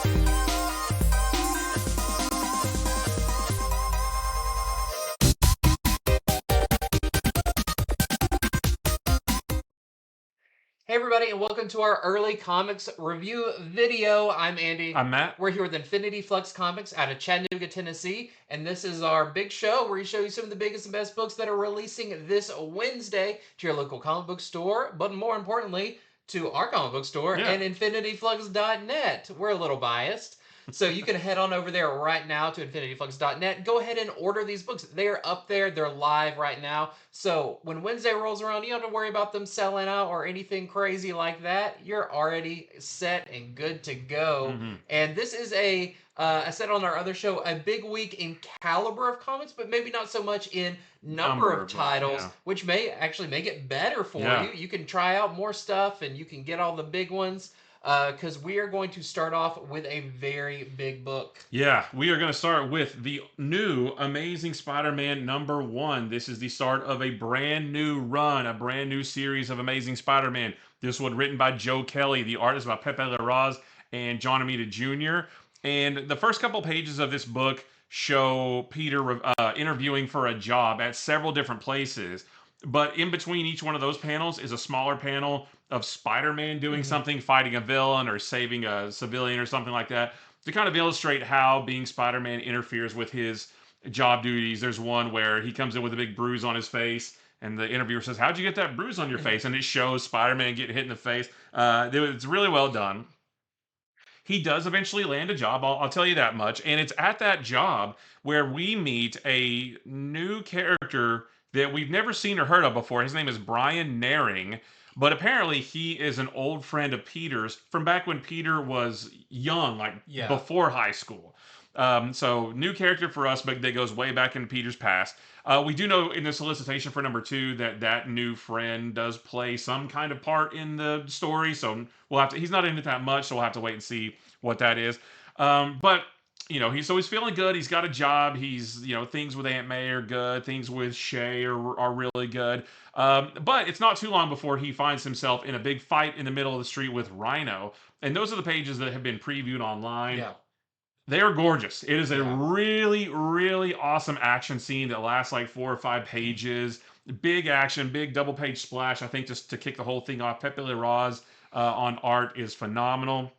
Hey everybody, and welcome to our early comics review video. I'm Andy. I'm Matt. We're here with Infinity Flux Comics out of Chattanooga, Tennessee, and this is our big show where we show you some of the biggest and best books that are releasing this Wednesday to your local comic book store, but more importantly, to our comic book store Yeah. and infinityflux.net. We're a little biased. So you can head on over there right now to infinityflux.net. Go ahead and order these books. They're up there. They're live right now. So when Wednesday rolls around, you don't have to worry about them selling out or anything crazy like that. You're already set and good to go. Mm-hmm. And this is I said on our other show, a big week in caliber of comics, but maybe not so much in number of titles, yeah. which may actually make it better for Yeah. you. You can try out more stuff and you can get all the big ones because we are going to start off with a very big book. Yeah, we are going to start with the new Amazing Spider-Man #1. This is the start of a brand new run, a brand new series of Amazing Spider-Man. This one written by Joe Kelly. The art is by Pepe Larraz and John Romita Jr. And the first couple pages of this book show Peter interviewing for a job at several different places. But in between each one of those panels is a smaller panel of Spider-Man doing something, fighting a villain or saving a civilian or something like that, to kind of illustrate how being Spider-Man interferes with his job duties. There's one where he comes in with a big bruise on his face, and the interviewer says, "How'd you get that bruise on your face?" And it shows Spider-Man getting hit in the face. It's really well done. He does eventually land a job, I'll tell you that much. And it's at that job where we meet a new character that we've never seen or heard of before. His name is Brian Naring, but apparently he is an old friend of Peter's from back when Peter was young, like before high school. So new character for us, but that goes way back into Peter's past. We do know in the solicitation for #2 that that new friend does play some kind of part in the story. So we'll have to. He's not in it that much, so we'll have to wait and see what that is. But he's feeling good. He's got a job. He's things with Aunt May are good. Things with Shay are really good. But it's not too long before he finds himself in a big fight in the middle of the street with Rhino. And those are the pages that have been previewed online. Yeah. They are gorgeous. It is a really, really awesome action scene that lasts like 4 or 5 pages. Big action, big double page splash. I think just to kick the whole thing off, Pepe Larraz on art is phenomenal.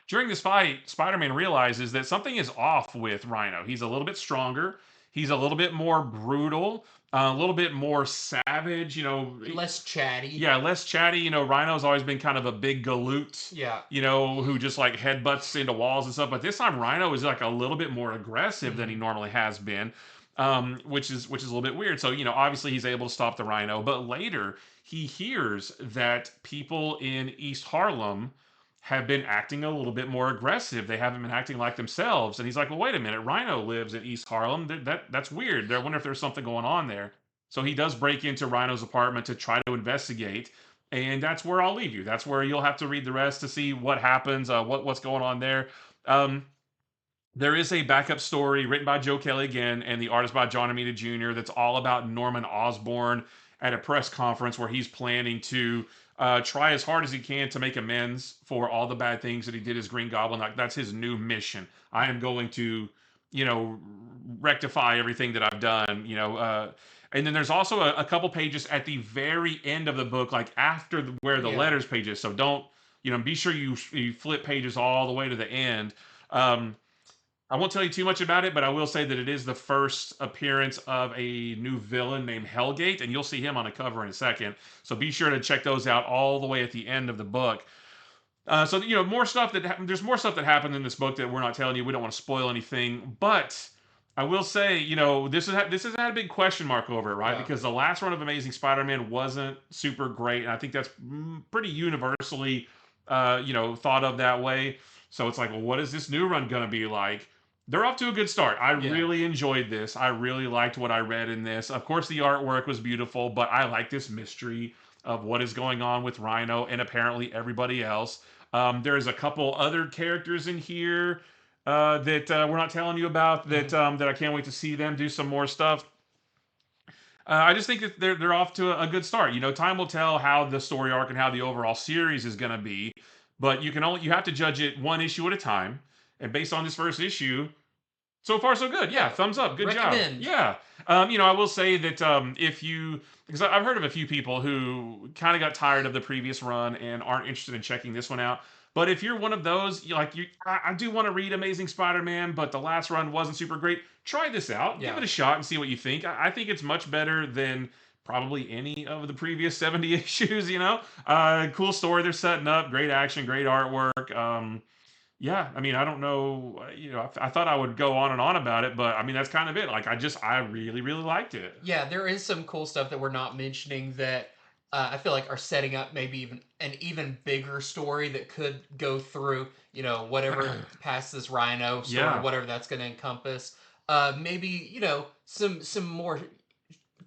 During this fight, Spider-Man realizes that something is off with Rhino. He's a little bit stronger. He's a little bit more brutal, a little bit more savage. Less chatty. Yeah, less chatty. Rhino's always been kind of a big galoot. Yeah. Who just like headbutts into walls and stuff. But this time, Rhino is like a little bit more aggressive than he normally has been, which is a little bit weird. So obviously he's able to stop the Rhino, but later he hears that people in East Harlem have been acting a little bit more aggressive. They haven't been acting like themselves. And he's like, well, wait a minute. Rhino lives in East Harlem. That's weird. I wonder if there's something going on there. So he does break into Rhino's apartment to try to investigate. And that's where I'll leave you. That's where you'll have to read the rest to see what happens, what's going on there. There is a backup story written by Joe Kelly again, and the artist by John Romita Jr. that's all about Norman Osborn at a press conference where he's planning to try as hard as he can to make amends for all the bad things that he did as Green Goblin. Like that's his new mission. I am going to, rectify everything that I've done. And then there's also a couple pages at the very end of the book, like after where the letters pages. So don't, be sure you flip pages all the way to the end. I won't tell you too much about it, but I will say that it is the first appearance of a new villain named Hellgate, and you'll see him on a cover in a second. So be sure to check those out all the way at the end of the book. So more stuff there's more stuff that happened in this book that we're not telling you. We don't want to spoil anything, but I will say, this has had a big question mark over it, right? Yeah. Because the last run of Amazing Spider-Man wasn't super great, and I think that's pretty universally, thought of that way. So it's like, well, what is this new run gonna be like? They're off to a good start. I really enjoyed this. I really liked what I read in this. Of course, the artwork was beautiful, but I like this mystery of what is going on with Rhino and apparently everybody else. There's a couple other characters in here that we're not telling you about that I can't wait to see them do some more stuff. I just think that they're off to a good start. Time will tell how the story arc and how the overall series is going to be. but you have to judge it one issue at a time. And based on this first issue, so far so good. Yeah, Yeah, thumbs up. Good job. recommend. Yeah. I will say that if you, because I've heard of a few people who kind of got tired of the previous run and aren't interested in checking this one out. But if you're one of those, I do want to read Amazing Spider-Man, but the last run wasn't super great. Try this out. Give Yeah. it a shot and see what you think. I think it's much better than probably any of the previous 70 issues. Cool story they're setting up. Great action. Great artwork. Yeah, I mean, I don't know. I thought I would go on and on about it, but I mean, that's kind of it. Like, I really, really liked it. Yeah, there is some cool stuff that we're not mentioning that I feel like are setting up maybe even an even bigger story that could go through, whatever past this Rhino story, Yeah, whatever that's going to encompass. Maybe, some more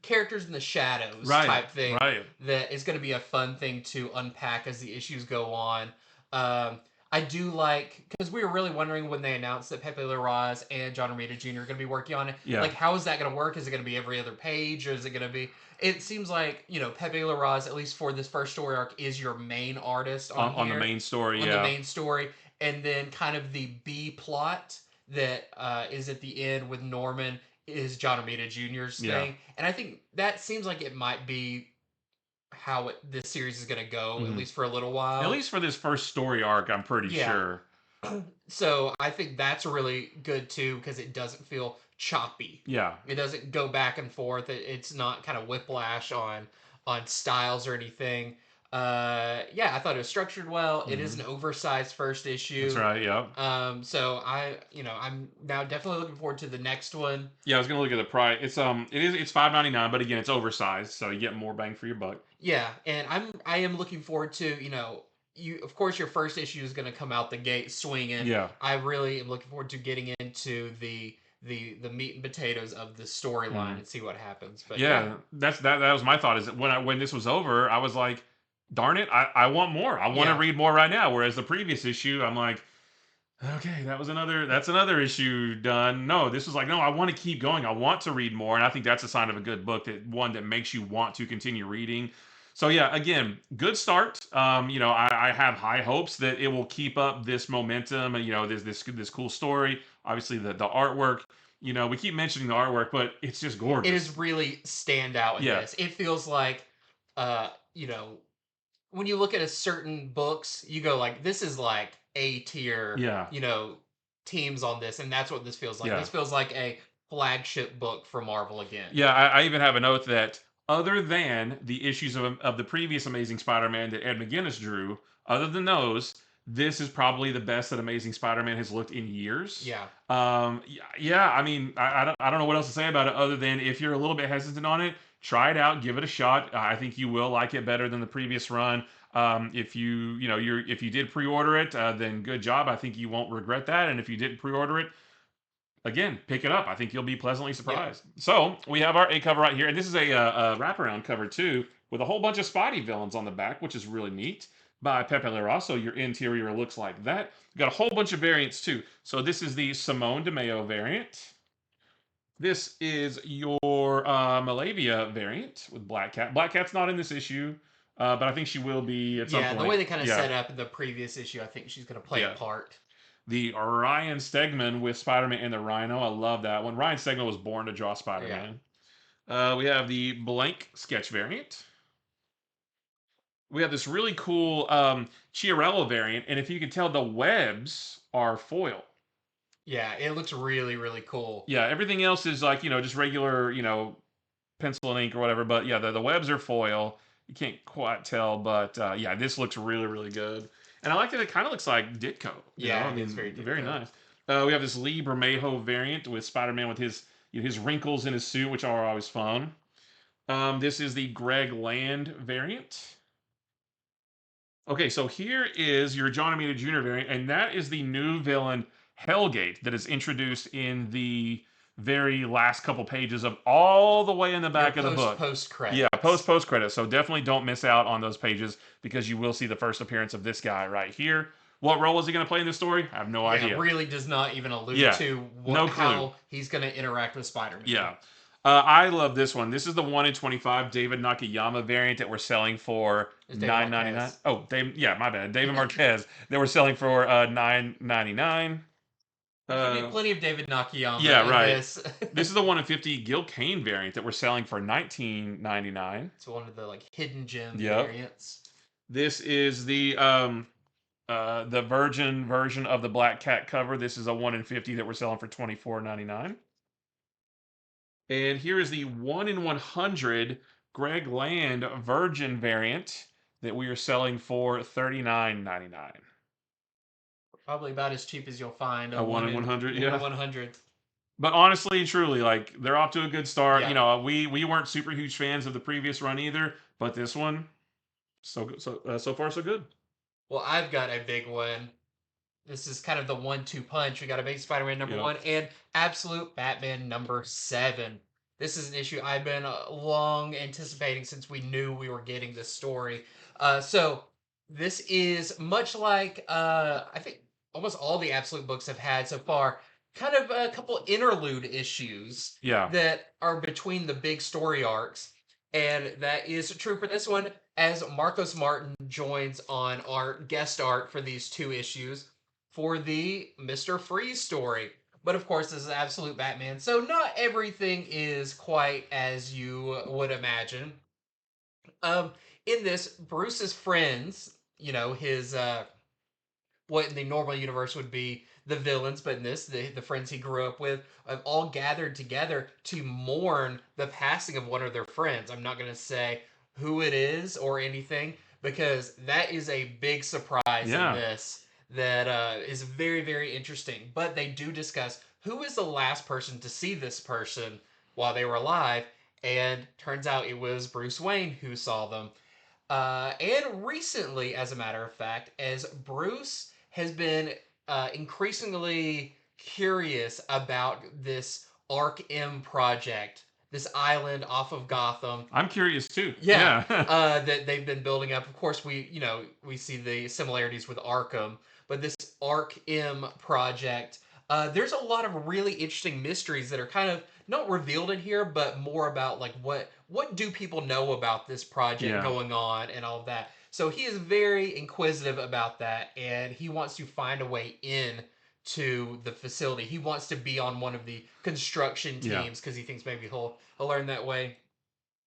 characters in the shadows right, type thing right. that is going to be a fun thing to unpack as the issues go on. Um, I do like because we were really wondering when they announced that Pepe Larraz and John Romita Jr. are going to be working on it. Yeah, Like, how is that going to work? Is it going to be every other page, or is it going to be? It seems like Pepe Larraz, at least for this first story arc, is your main artist on on the here, main story. on the Yeah, main story, and then kind of the B plot that is at the end with Norman is John Romita Jr.'s yeah. thing, and I think that seems like it might be how this series is going to go, at hmm least for a little At while. least for this first story arc, I'm pretty Yeah, sure. so I think that's really good too because it doesn't feel choppy. Yeah, It doesn't go back and forth. It's not kind of whiplash on styles or anything. Yeah, I thought it was structured well. It is hmm an oversized first that's issue. right. Yep. So I'm now definitely looking forward to the next one. Yeah, I was gonna look at the price. It's $5.99, but again, it's oversized, so you get more bang for your buck. Yeah, and I am looking forward to you of course your first issue is going to come out the gate swinging. Yeah. I really am looking forward to getting into the meat and potatoes of the storyline Mhm. and see what happens. But yeah, Yeah, that was my thought. Is that when this was over, I was like, "Darn it, I want more. I want to yeah, read more right now." Whereas the previous issue, I'm like, "Okay, that's another issue done." No, this was like, "No, I want to keep going. I want to read more." And I think that's a sign of a good book, that one that makes you want to continue reading. So yeah, again, good start. I have high hopes that it will keep up this momentum, and this cool story. Obviously, the artwork. We keep mentioning the artwork, but it's just it gorgeous. is really stand out in Yeah. this. It feels like uh, you know, when you look at a certain books, you go like, this is like A tier, Yeah, teams on this, and that's what this feels like. yeah, This feels like a flagship book for Marvel again. yeah. I even have a note that other than the issues of the previous Amazing Spider-Man that Ed McGuinness drew, other than those, this is probably the best that Amazing Spider-Man has looked in years. Yeah. Yeah. I mean, I don't know what else to say about it other than if you're a little bit hesitant on it, try it out, give it a shot. I think you will like it better than the previous run. If if you did pre-order it, then good job. I think you won't regret that. And if you didn't pre-order it, again, pick it up. I think you'll be pleasantly Yeah. surprised. So we have our A cover right here, and this is a wraparound cover too, with a whole bunch of Spidey villains on the back, which is really neat. By Pepe Larraz, so your interior looks like that. We've got a whole bunch of variants too. So this is the Simone DeMeo variant. This is your Malavia variant with Black Cat. Black Cat's not in this issue, but I think she will be at some Yeah, the point. way they kind of Yeah, set up in the previous issue, I think she's going to play a yeah. part. The Ryan Stegman with Spider-Man and the Rhino. I love that one. Ryan Stegman was born to draw Yeah. Spider-Man. We have the blank sketch variant. We have this really cool Chiarello variant, and if you can tell, the webs are foil. Yeah, it looks really, really cool. Yeah, everything else is like just regular pencil and ink or whatever. But yeah, the webs are foil. You can't quite tell, but yeah, this looks really, really good. And I like that it kind of looks like Ditko. Yeah, I it is mean, very very Ditko. nice. We have this Lee Bermejo variant with Spider-Man with his wrinkles in his suit, which are always fun. This is the Greg Land variant. Okay, so here is your John Romita Jr. variant, and that is the new villain Hellgate that is introduced in the very last couple pages of all the way in the Your back of the book. post Yeah, credits. post credits. So definitely don't miss out on those pages because you will see the first appearance of this guy right here. What role is he going to play in this story? I have no Yeah, idea. really does not even allude Yeah, to no clue. how he's going to interact with Spider-Man. Yeah. I love this one. This is the 1 in 25 David Nakayama variant that we're selling for It's David 9.99. Marquez. Oh, yeah, my bad. David Marquez. That we're selling for 9.99. Plenty of David Yeah, Nakayama in right. this. This is the 1 in 50 Gil Kane variant that we're selling for 19.99. It's one of the like hidden gem Yep. variants. This is the Virgin version of the Black Cat cover. This is a 1 in 50 that we're selling for 24.99. And here is the 1 in 100 Greg Land Virgin variant that we are selling for 39.99. Probably about as cheap as you'll find a A 1 in 100, yeah. 100. But honestly and truly, like they're off to a good start. Yeah. We weren't super huge fans of the previous run either, but this one, so far so good. Well, I've got a big one. This is kind of the 1-2 punch. We got a big Spider-Man number Yep. 1 and Absolute Batman number 7. This is an issue I've been long anticipating since we knew we were getting this story. So this is much like I think almost all the Absolute books have had so far. Kind of a couple interlude issues Yeah. that are between the big story arcs, and that is true for this one. As Marcos Martin joins on art guest art for these 2 issues for the Mr. Freeze story. But of course, this is Absolute Batman, so not everything is quite as you would imagine. Um, in this, Bruce's friends, his what in the normal universe would be the villains, but in this, the friends he grew up with, have all gathered together to mourn the passing of one of their friends. I'm not going to say who it is or anything because that is a big surprise in Yeah. this that is very, very interesting. But they do discuss who is the last person to see this person while they were alive, and turns out it was Bruce Wayne who saw them. And recently, as a matter of fact, as Bruce has been increasingly curious about this Arc M project, this island off of Gotham. I'm curious too. Yeah, Yeah. that they've been building up. Of course, we see the similarities with Arkham, but this Arc M project, there's a lot of really interesting mysteries that are kind of not revealed in here, but more about like what do people know about this project Yeah. going on and all of that. So he is very inquisitive about that, and he wants to find a way in to the facility. He wants to be on one of the construction Yeah. teams because he thinks maybe he'll learn that way.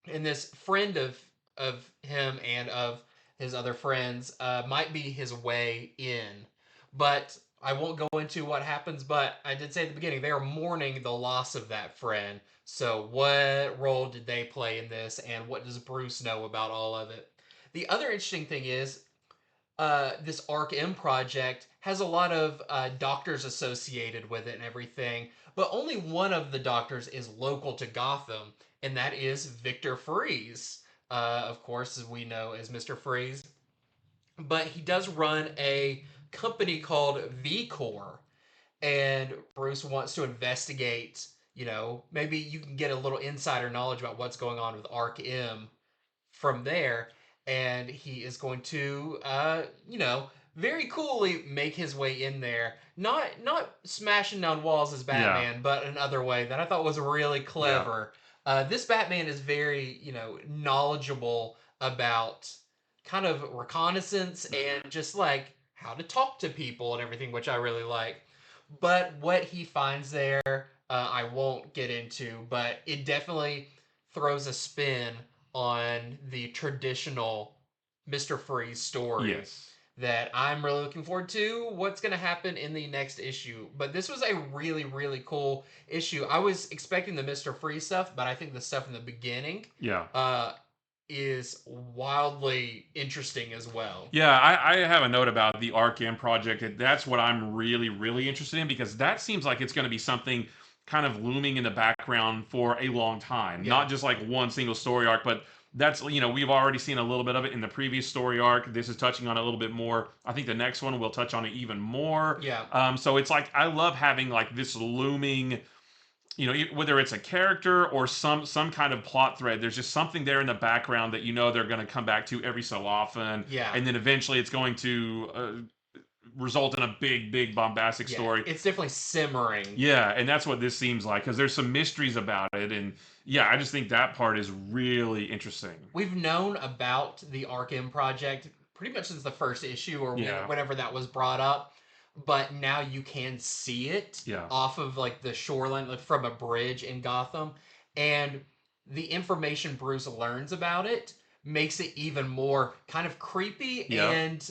And this friend of him and of his other friends might be his way in, but I won't go into what happens. But I did say at the beginning they are mourning the loss of that friend. So what role did they play in this, and what does Bruce know about all of it? The other interesting thing is this Arc M project has a lot of doctors associated with it and everything, but only one of the doctors is local to Gotham, and that is Victor Freeze. Of course, as we know as Mr. Freeze. But he does run a company called V Corps, and Bruce wants to investigate. Maybe you can get a little insider knowledge about what's going on with Arc M from there, and he is going to very coolly make his way in there, not smashing down walls as Batman, but another way that I thought was really clever. This Batman is very knowledgeable about kind of reconnaissance and just like how to talk to people and everything, which I really like. But what he finds there, I won't get into, but it definitely throws a spin on the traditional Mr. Freeze story Yes. that I'm really looking forward to what's going to happen in the next issue. But this was a really, really cool issue. I was expecting the Mr. Freeze stuff, but I think the stuff in the beginning Yeah. is wildly interesting as well. Yeah, I have a note about the Arkham project. That's what I'm really, really interested in because that seems like it's going to be something kind of looming in the background for a long time. Yeah. Not just like one single story arc, but that's, we've already seen a little bit of it in the previous story arc. This is touching on it a little bit more. I think the next one will touch on it even more. Yeah. So it's like, I love having like this looming, whether it's a character or some kind of plot thread, there's just something there in the background that they're going to come back to every so often. Yeah. And then eventually it's going to result in a big bombastic Yeah, story. it's definitely simmering. Yeah, and that's what this seems like because there's some mysteries about it, and yeah, I just think that part is really interesting. We've known about the Arkham project pretty much since the first issue or Yeah, whenever that was brought up, but now you can see it yeah, off of like the shoreline, like from a bridge in Gotham, and the information Bruce learns about it makes it even more kind of creepy yeah, and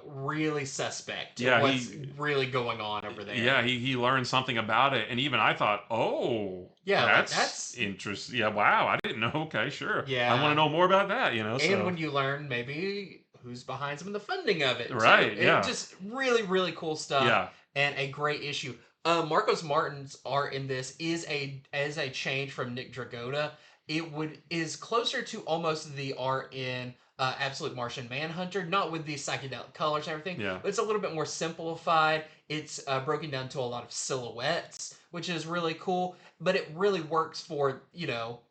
really suspect to yeah. what's really going on over there. He learned something about it, and even I thought, oh, Yeah, like that's that's interesting. Yeah, wow, I didn't know. Okay, sure, I want to yeah. know more about that. You know, And so when you learn maybe who's behind some of the funding of it too. right, It yeah, just really cool stuff yeah, and a great issue. Marcos Martin's art in this is a change from Nick Dragotta. It would is closer to almost the art in Absolute Martian Manhunter, not with the psychedelic colors and everything, yeah, but it's a little bit more simplified. It's broken down to a lot of silhouettes, which is really cool. But it really works for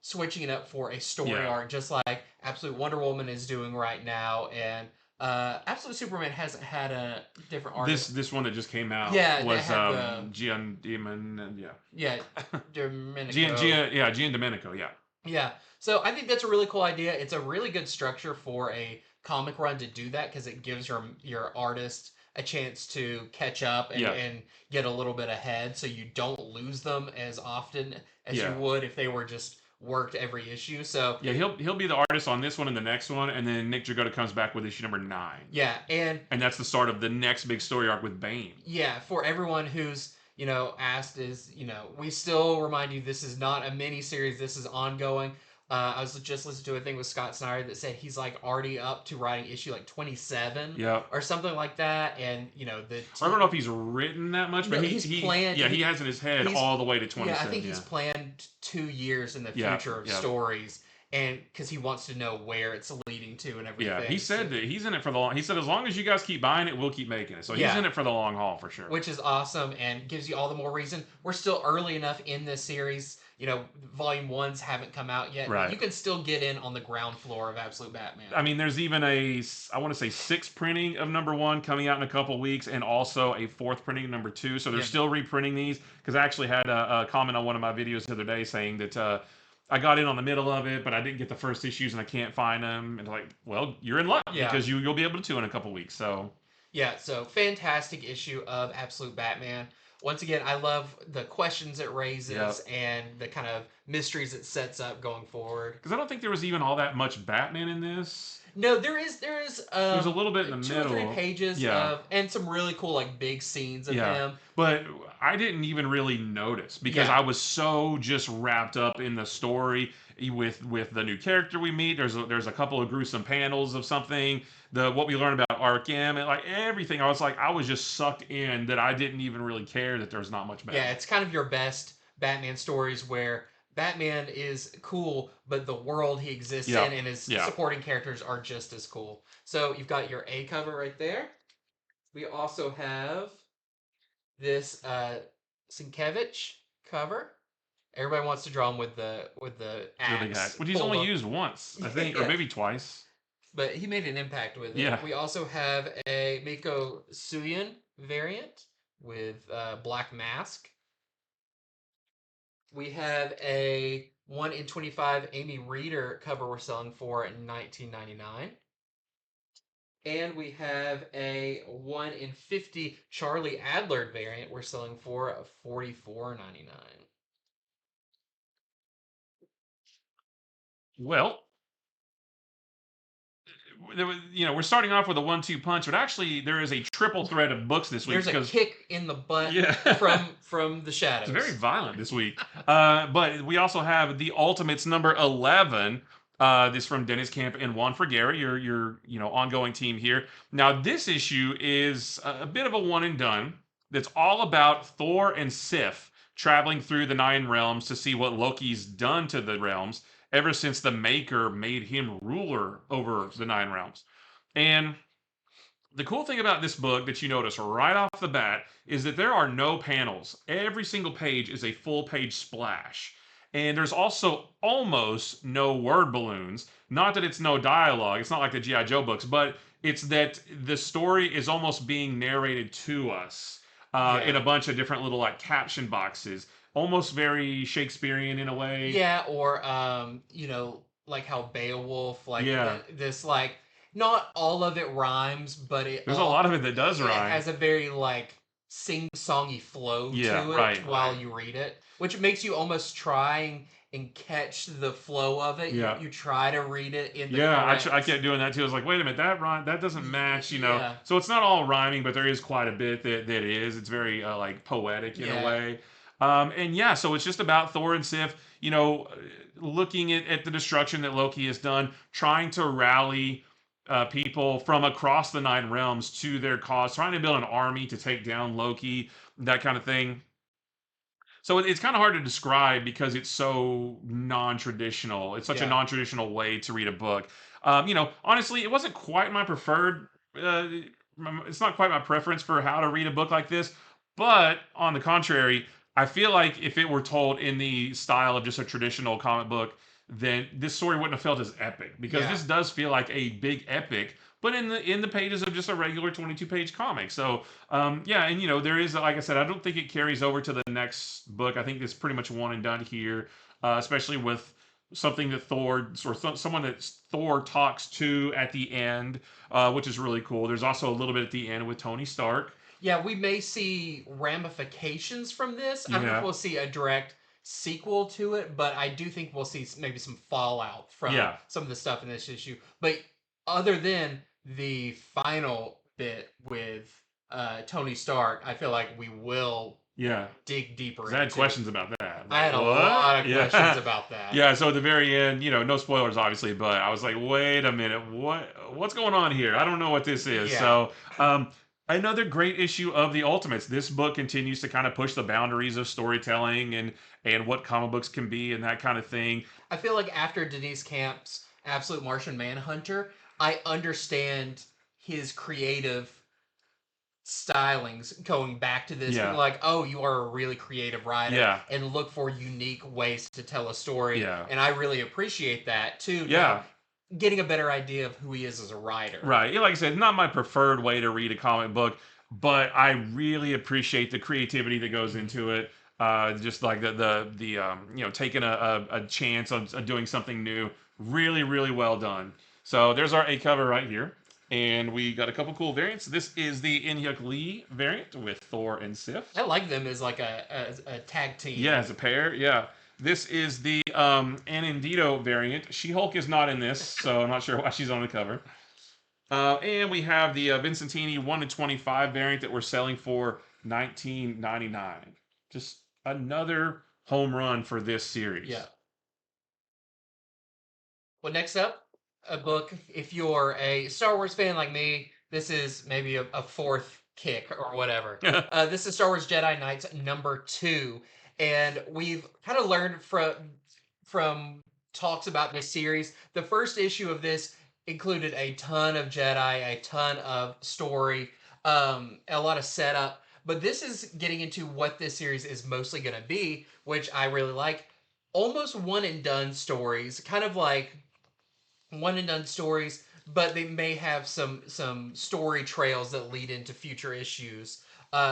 switching it up for a story yeah. arc, just like Absolute Wonder Woman is doing right now, and Absolute Superman hasn't had a different artist. This one that just came out Yeah, that was had the Gian Demon, yeah, yeah Domenico. Gian Domenico, yeah, Yeah, so I think that's a really cool idea. It's a really good structure for a comic run to do that because it gives your artist a chance to catch up and, yeah, and get a little bit ahead, so you don't lose them as often as you yeah. would if they were just worked every issue. So Yeah, he'll be the artist on this one and the next one, and then Nick Dragotta comes back with issue number 9, yeah, and and that's the start of the next big story arc with Bane. yeah, for everyone who's asked, is we still remind you this is not a mini series. This is ongoing. I was just listening to a thing with Scott Snyder that said he's like already up to writing issue like 27 Yeah, or something like that, and I don't know if he's written that much, but no, he's planned. he has in his head He's all the way to Yeah, I 27. think Yeah, he's planned 2 years in the yeah, future of yeah, stories, and because he wants to know where it's leading to and yeah. He everything. said that he's in it for the long. He said as long as you guys keep buying it, we'll keep making it. So he's Yeah, in it for the long haul for sure. which is awesome and gives you all the more reason. We're still early enough in this series. Volume ones haven't come out yet, but Right. you can still get in on the ground floor of Absolute Batman. I mean, there's even I want to say 6th printing of number 1 coming out in a couple weeks, and also a 4th printing of number 2. So they're Yeah. still reprinting these because I actually had a comment on one of my videos the other day saying that I got in on the middle of it, but I didn't get the first issues and I can't find them. And like, well, you're in luck Yeah. because you'll be able to in a couple weeks. So Yeah, so fantastic issue of Absolute Batman. Once again, I love the questions it raises Yep. and the kind of mysteries it sets up going forward. because I don't think there was even all that much Batman in this. No, there is There's a little bit in the 2 or 3 middle. pages Yeah. of and some really cool like big scenes of Yeah. him. But I didn't even really notice because Yeah. I was so just wrapped up in the story with the new character we meet. There's a couple of gruesome panels of something. What we learn about Arkham and like everything. I was just sucked in that I didn't even really care that there's not much Batman. Yeah, it's kind of your best Batman stories where Batman is cool, but the world he exists Yeah. in and his Yeah. supporting characters are just as cool. So you've got your A cover right there. We also have this Sienkiewicz cover. Everybody wants to draw him with the The axe, big hat, which he's pulled only up. used once, I think, or Yeah. maybe twice. But he made an impact with it. Yeah. We also have a Miko Suyin variant with black mask. We have a 1 in 25 Amy Reeder cover we're selling for $19.99. And we have a 1 in 50 Charlie Adler variant we're selling for $44.99. Well, we're starting off with a 1-2 punch, but actually there is a triple threat of books this week. There's a because kick in the butt Yeah. from the shadows. It's very violent this week. But we also have the Ultimates number 11. This from Dennis Camp and Juan Ferguera, your ongoing team here. Now this issue is a bit of a one and done. That's all about Thor and Sif traveling through the 9 realms to see what Loki's done to the realms ever since the Maker made him ruler over the 9 realms. And the cool thing about this book that you notice right off the bat is that there are no panels. Every single page is a full page splash. And there's also almost no word balloons. Not that it's no dialogue. It's not like the G.I. Joe books, but It's that the story is almost being narrated to us in a Yeah. bunch of different little like caption boxes, almost very Shakespearean in a way. Yeah, or like how Beowulf, like Yeah, this, like not all of it rhymes, but there's a lot of it that does it rhyme. has a very like sing-songy flow Yeah, to it right, while right. you read it, which makes you almost try and catch the flow of it. You Yeah. you try to read it in the Yeah, I correct. kept doing that too. I was like, wait a minute, that rhyme that doesn't match, you know. Yeah, So it's not all rhyming, but there is quite a bit that is. It's very like poetic in a yeah, way. And yeah, so it's just about Thor and Sif, you know, looking at the destruction that Loki has done, trying to rally people from across the Nine Realms to their cause, trying to build an army to take down Loki, that kind of thing. So it's kind of hard to describe because it's so non-traditional. It's such a yeah. non-traditional way to read a book. You know, honestly, it wasn't quite my preferred. It's not quite my preference for how to read a book like this. But on the contrary, I feel like if it were told in the style of just a traditional comic book, then this story wouldn't have felt as epic because Yeah. this does feel like a big epic, but in the pages of just a regular 22-page comic. So yeah, and you know, there is, like I said, I don't think it carries over to the next book. I think it's pretty much one and done here, especially with something that Thor, or someone that Thor talks to at the end, which is really cool. There's also a little bit at the end with Tony Stark. Yeah, we may see ramifications from this. I don't know if Yeah, we'll see a direct sequel to it, but I do think we'll see maybe some fallout from yeah, some of the stuff in this issue. But other than the final bit with Tony Stark, I feel like we will yeah. dig deeper 'Cause I had into. questions about that. I Like, had a lot what? of questions Yeah. about that. Yeah, so at the very end, you know, no spoilers obviously, but I was like, wait a minute, what's going on here? I don't know what this is. Yeah. So, another great issue of the Ultimates. This book continues to kind of push the boundaries of storytelling and what comic books can be and that kind of thing. I feel like after Denise Camp's Absolute Martian Manhunter, I understand his creative stylings going back to this, being Yeah. like, oh, you are a really creative writer Yeah. and look for unique ways to tell a story. Yeah. And I really appreciate that too. Now, Yeah. getting a better idea of who he is as a writer. Right. Yeah, like I said, not my preferred way to read a comic book, but I really appreciate the creativity that goes Mhm. into it. Just like the you know, taking a chance on doing something new. Really, really well done. So there's our A cover right here. And we got a couple cool variants. This is the Inhyuk Lee variant with Thor and Sif. I like them as like a tag team. Yeah, as a pair. Yeah. This is the Anindito variant. She-Hulk is not in this, so I'm not sure why she's on the cover. And we have the Vincentini 1 in 25 variant that we're selling for $19.99. Just another home run for this Yeah. series. Well, next up, a book. If you're a Star Wars fan like me, this is maybe a fourth kick or whatever. This is Star Wars Jedi Knights #2, and we've kind of learned from talks about this series. The first issue of this included a ton of Jedi, a ton of story, a lot of setup. But this is getting into what this series is mostly going to be, which I really like. Almost one and done stories, kind of like one and done stories, but they may have some story trails that lead into future issues,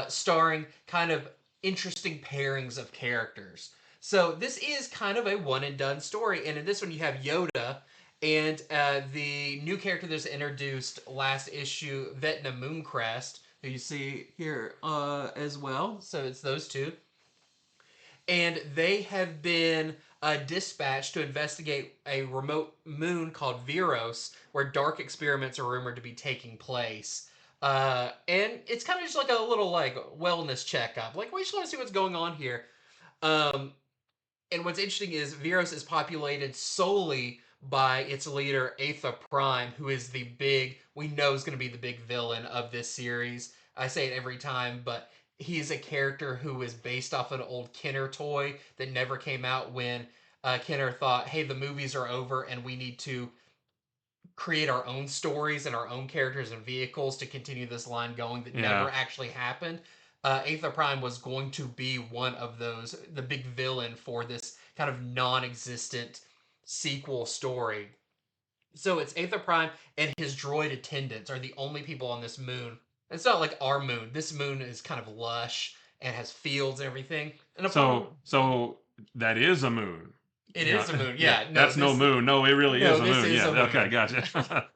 starring kind of interesting pairings of characters. So this is kind of a one and done story, and in this one you have Yoda and the new character that's introduced last issue, Vecna Mooncrest, who you see here as well. So it's those two, and they have been dispatched to investigate a remote moon called Veros, where dark experiments are rumored to be taking place. And it's kind of just like a little like wellness checkup. Like we just want to see what's going on here. Um, and what's interesting is Veros is populated solely by its leader Aetha Prime, who is the big, we know is going to be the big villain of this series. I say it every time, but he's a character who is based off an old Kenner toy that never came out when Kenner thought, hey, the movies are over and we need to create our own stories and our own characters and vehicles to continue this line going that Yeah. never actually happened. Aether Prime was going to be one of those, the big villain for this kind of non existent sequel story. So it's Aether Prime and his droid attendants are the only people on this moon. It's not like our moon. This moon is kind of lush and has fields and everything. And upon So that is a moon. it Yeah, is a moon. yeah. Yeah, no, That's no this moon. No, it really is no, a this moon. is Yeah. a Okay, moon. gotcha.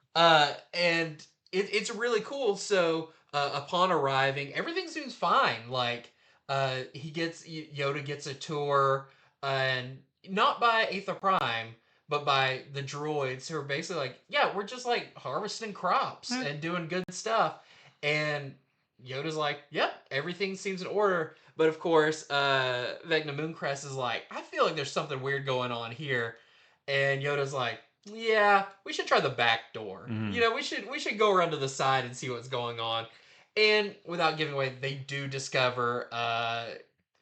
And it's really cool. So upon arriving, everything seems fine. Like Yoda gets a tour, and not by Aether Prime, but by the droids who are basically like, yeah, we're just like harvesting crops Eh, and doing good stuff. And Yoda's like, yep, everything seems in order. But of course, Vecna Mooncrest is like, I feel like there's something weird going on here. And Yoda's like, yeah, we should try the back door. mhm. We should go around to the side and see what's going on. And without giving away, they do discover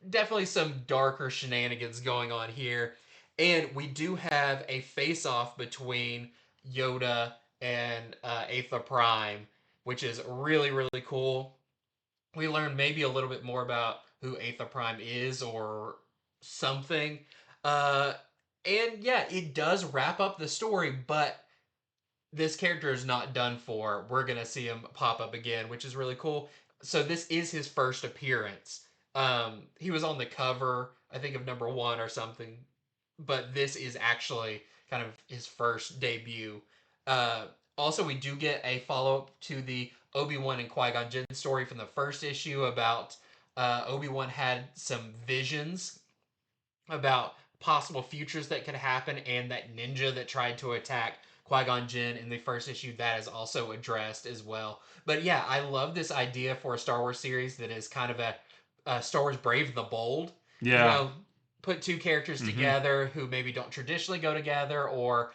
definitely some darker shenanigans going on here. And we do have a face off between Yoda and Aether Prime, which is really, really cool. We learn maybe a little bit more about who Aether Prime is or something. Uh, and yeah, it does wrap up the story, but this character is not done for. We're gonna see him pop up again, which is really cool. So this is his first appearance. He was on the cover, I think, of number 1 or something, but this is actually kind of his first debut. Uh, Also, we do get a follow up to the Obi-Wan and Qui-Gon Jinn story from the first issue about Obi-Wan had some visions about possible futures that could happen, and that ninja that tried to attack Qui-Gon Jinn in the first issue, that is also addressed as well. But yeah, I love this idea for a Star Wars series that is kind of a Star Wars Brave and the Bold. You Yeah. know, put two characters Mhm. together who maybe don't traditionally go together, or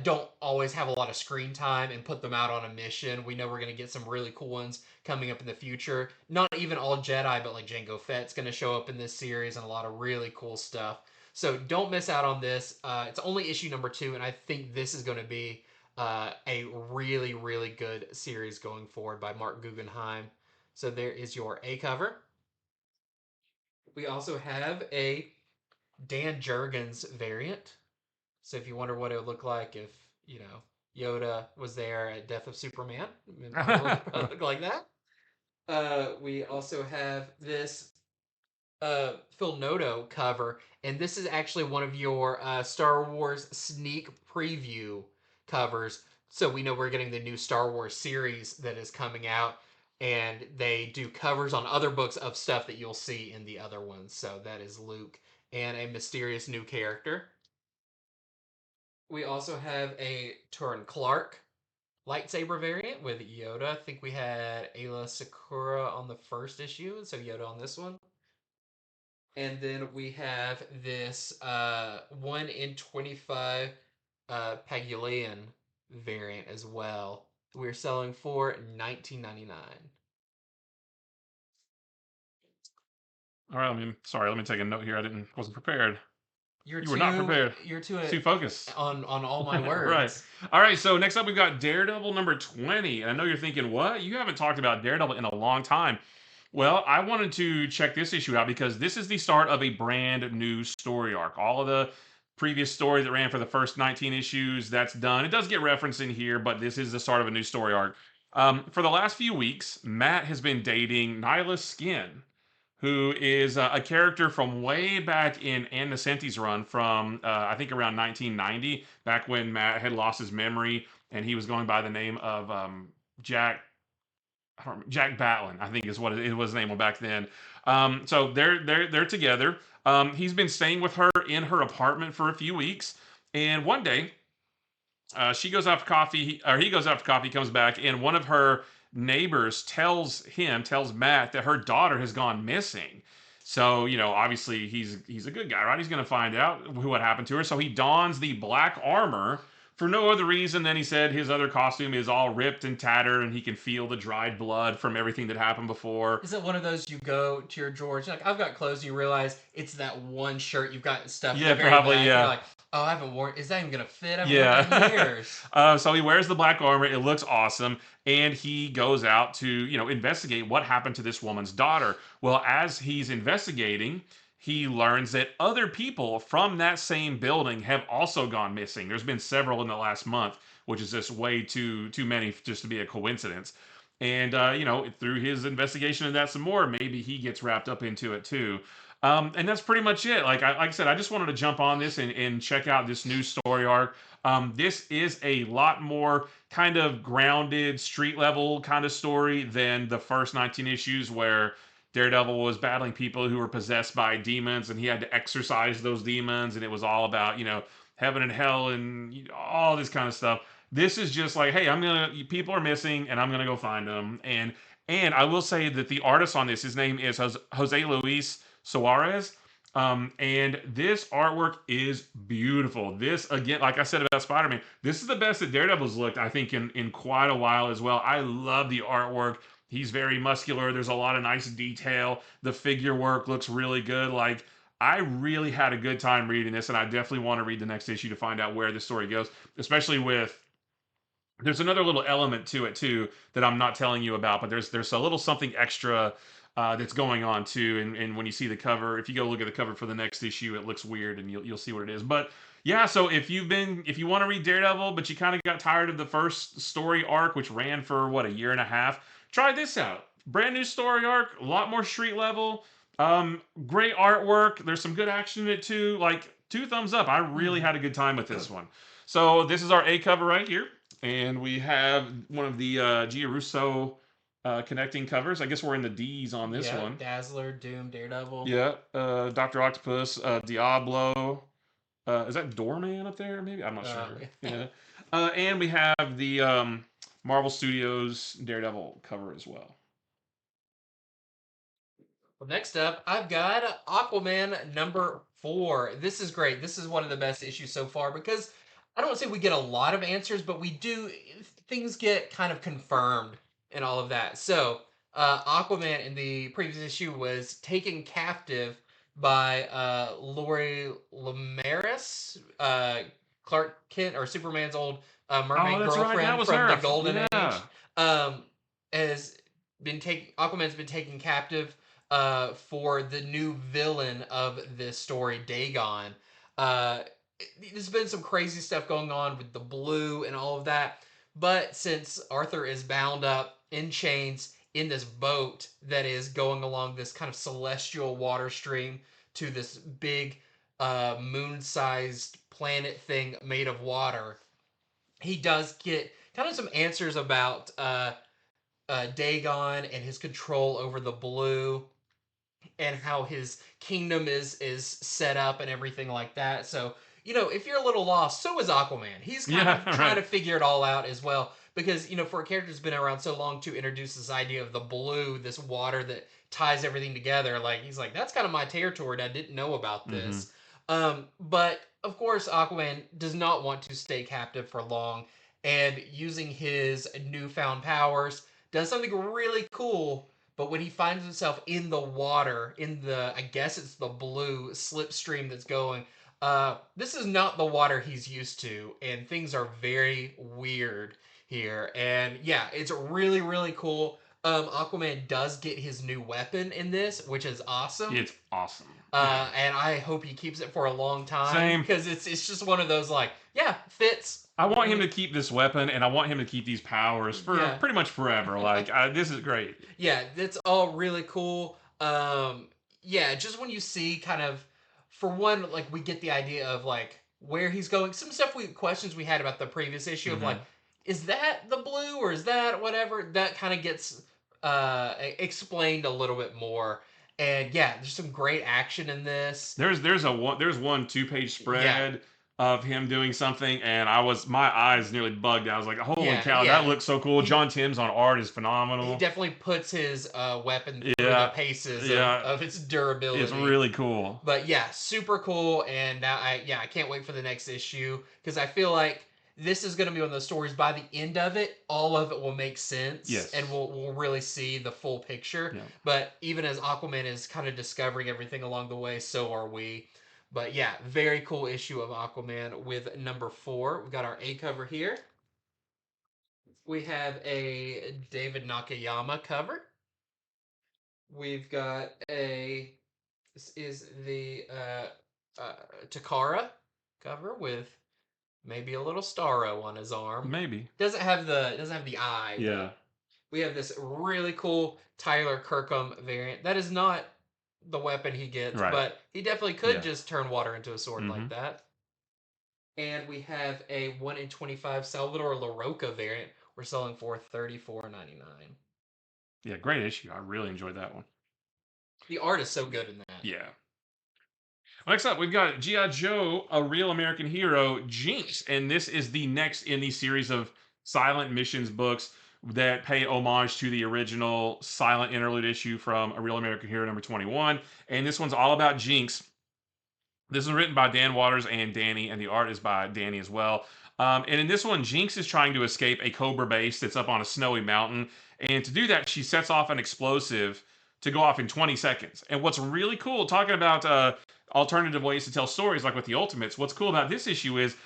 don't always have a lot of screen time, and put them out on a mission. We know we're going to get some really cool ones coming up in the future. Not even all Jedi, but like Jango Fett's going to show up in this series, and a lot of really cool stuff. So don't miss out on this. It's only issue number 2, and I think this is going to be a really, really good series going forward by Mark Guggenheim. So there is your A cover. We also have a Dan Jurgens variant. So if you wonder what it would look like if, Yoda was there at Death of Superman, it probably look like that. We also have this Phil Noto cover, and this is actually one of your Star Wars sneak preview covers. So we know we're getting the new Star Wars series that is coming out, and they do covers on other books of stuff that you'll see in the other ones. So that is Luke and a mysterious new character. We also have a Turin Clark lightsaber variant with Yoda. I think we had Ayla Sakura on the first issue, and so Yoda on this one. And then we have this 1 in 25 Pagulian variant as well. We're selling for $19.99. All right. Sorry. Let me take a note here. Wasn't prepared. You're You were not too prepared. you're too Too focused. on all my Right. words. All right. So next up, we've got Daredevil number 20. And I know you're thinking, what? You haven't talked about Daredevil in a long time. Well, I wanted to check this issue out because this is the start of a brand new story arc. All of the previous story that ran for the first 19 issues, that's done. It does get referenced in here, but this is the start of a new story arc. For the last few weeks, Matt has been dating Nyla Skin, who is a character from way back in Ann Nesenti's run from, I think, around 1990, back when Matt had lost his memory and he was going by the name of Jack. Jack Batlin, I think is what it was his name back then. So they're together. He's been staying with her in her apartment for a few weeks, and one day she goes out for coffee, or he goes out for coffee, comes back, and one of her neighbors tells Matt that her daughter has gone missing. So, obviously he's a good guy, right? He's going to find out what happened to her. So he dons the black armor for no other reason than he said his other costume is all ripped and tattered, and he can feel the dried blood from everything that happened before. Is it one of those you go to your drawers, you're like, I've got clothes, you realize it's that one shirt you've got stuff in the Yeah, very probably, back, and you're yeah. like, oh, I haven't worn, is that even gonna fit? I haven't worn that in Yeah. years. So he wears the black armor. It looks awesome. And he goes out to, investigate what happened to this woman's daughter. Well, as he's investigating, he learns that other people from that same building have also gone missing. There's been several in the last month. which is just way too many just to be a coincidence. And through his investigation of that some more, maybe he gets wrapped up into it too. And that's pretty much it. Like I said, I just wanted to jump on this and check out this new story arc. This is a lot more kind of grounded, street level kind of story than the first 19 issues where Daredevil was battling people who were possessed by demons and he had to exorcise those demons, and it was all about, heaven and hell and all this kind of stuff. This is just like, hey, people are missing and I'm gonna go find them. And I will say that the artist on this, his name is Jose Luis Suarez. And this artwork is beautiful. This, again, like I said about Spider-Man, this is the best that Daredevil's looked, I think, in quite a while as well. I love the artwork. He's very muscular. There's a lot of nice detail. The figure work looks really good. Like, I really had a good time reading this, and I definitely want to read the next issue to find out where the story goes, especially with there's another little element to it too that I'm not telling you about, but there's a little something extra that's going on too. And when you see the cover, if you go look at the cover for the next issue, it looks weird, and you'll see what it is. But yeah, so if you want to read Daredevil, but you kind of got tired of the first story arc, which ran for what, a year and a half, try this out. Brand new story arc, a lot more street level. Great artwork. There's some good action in it too. Like, two thumbs up. I really had a good time with this one. So this is our A cover right here, and we have one of the Gia Russo connecting covers. I guess we're in the D's on this one. Dazzler, Doom, Daredevil. Yeah, Doctor Octopus, Diablo. Is that Doorman up there? Maybe, I'm not sure. Yeah, and we have the Marvel Studios Daredevil cover as well. Well, next up, I've got Aquaman number 4. This is great. This is one of the best issues so far because I don't say we get a lot of answers, but we do. Things get kind of confirmed and all of that. So, Aquaman in the previous issue was taken captive by Lori Lemaris, Clark Kent, or Superman's old Oh, mermaid that's right. That girlfriend was from her. the Golden Age. Yeah. Um, has Aquaman's been taken captive for the new villain of this story, Dagon. Uh, there's been some crazy stuff going on with the blue and all of that, but since Arthur is bound up in chains in this boat that is going along this kind of celestial water stream to this big moon-sized planet thing made of water, he does get kind of some answers about Dagon and his control over the blue and how his kingdom is set up and everything like that. So, if you're a little lost, so is Aquaman. He's kind of trying to figure it all out as well. Because, for a character that's been around so long to introduce this idea of the blue, this water that ties everything together, like, he's like, that's kind of my territory. I didn't know about this. But, of course, Aquaman does not want to stay captive for long. And using his newfound powers, does something really cool, but when he finds himself in the water, I guess it's the blue slipstream that's going, this is not the water he's used to, and things are very weird here. And yeah, it's really, really cool. Aquaman does get his new weapon in this, which is awesome. It's awesome. And I hope he keeps it for a long time. Same. Because it's just one of those, like, yeah, fits. I want him to keep this weapon, and I want him to keep these powers for pretty much forever. Like, this is great. Yeah, that's all really cool. Yeah, just when you see kind of, for one, like, we get the idea of, like, where he's going. Some questions we had about the previous issue of, like, is that the blue or is that whatever? That kind of gets explained a little bit more. And yeah, there's some great action in this. There's one 2-page spread of him doing something, and my eyes nearly bugged out. I was like, holy cow, that looks so cool. John Timms on art is phenomenal. He definitely puts his weapon through the paces of its durability. It's really cool. But yeah, super cool, and now I can't wait for the next issue, because I feel like this is going to be one of those stories, by the end of it, all of it will make sense. Yes. And we'll really see the full picture. Yeah. But even as Aquaman is kind of discovering everything along the way, so are we. But yeah, very cool issue of Aquaman with number 4. We've got our A cover here. We have a David Nakayama cover. We've got this is the Takara cover with maybe a little Starro on his arm. Maybe. Doesn't have the eye, Yeah. but we have this really cool Tyler Kirkham variant. That is not the weapon he gets, Right. but he definitely could Yeah. just turn water into a sword like Hmm. that. And we have a 1 in 25 Salvador LaRocca variant. We're selling for $34.99. Yeah. Great issue. I really enjoyed that one. The art is so good in that. Yeah. Next up, we've got G.I. Joe, a real American hero, Jinx. And this is the next in the series of silent missions books that pay homage to the original silent interlude issue from A Real American Hero number 21. And this one's all about Jinx. This is written by Dan Waters and Danny, and the art is by Danny as well. And in this one, Jinx is trying to escape a Cobra base that's up on a snowy mountain. And to do that, she sets off an explosive to go off in 20 seconds. And what's really cool, talking about alternative ways to tell stories like with the Ultimates, what's cool about this issue is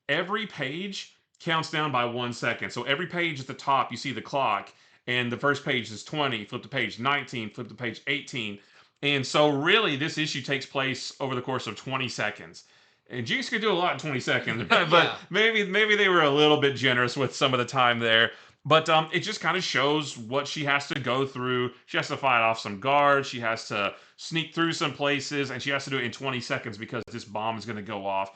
every page counts down by 1 second. So every page at the top, you see the clock, and the first page is 20, flip to page 19, flip to page 18. And so, really, this issue takes place over the course of 20 seconds. And Jinx could do a lot in 20 seconds, but Yeah. maybe they were a little bit generous with some of the time there. But it just kind of shows what she has to go through. She has to fight off some guards. She has to sneak through some places, and she has to do it in 20 seconds because this bomb is going to go off.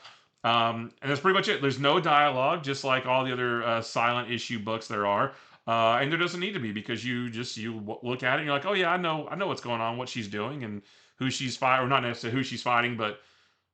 And that's pretty much it. There's no dialogue, just like all the other silent issue books there are. And there doesn't need to be because you look at it and you're like, oh yeah, I know what's going on, what she's doing, and who she's fighting, or not necessarily who she's fighting, but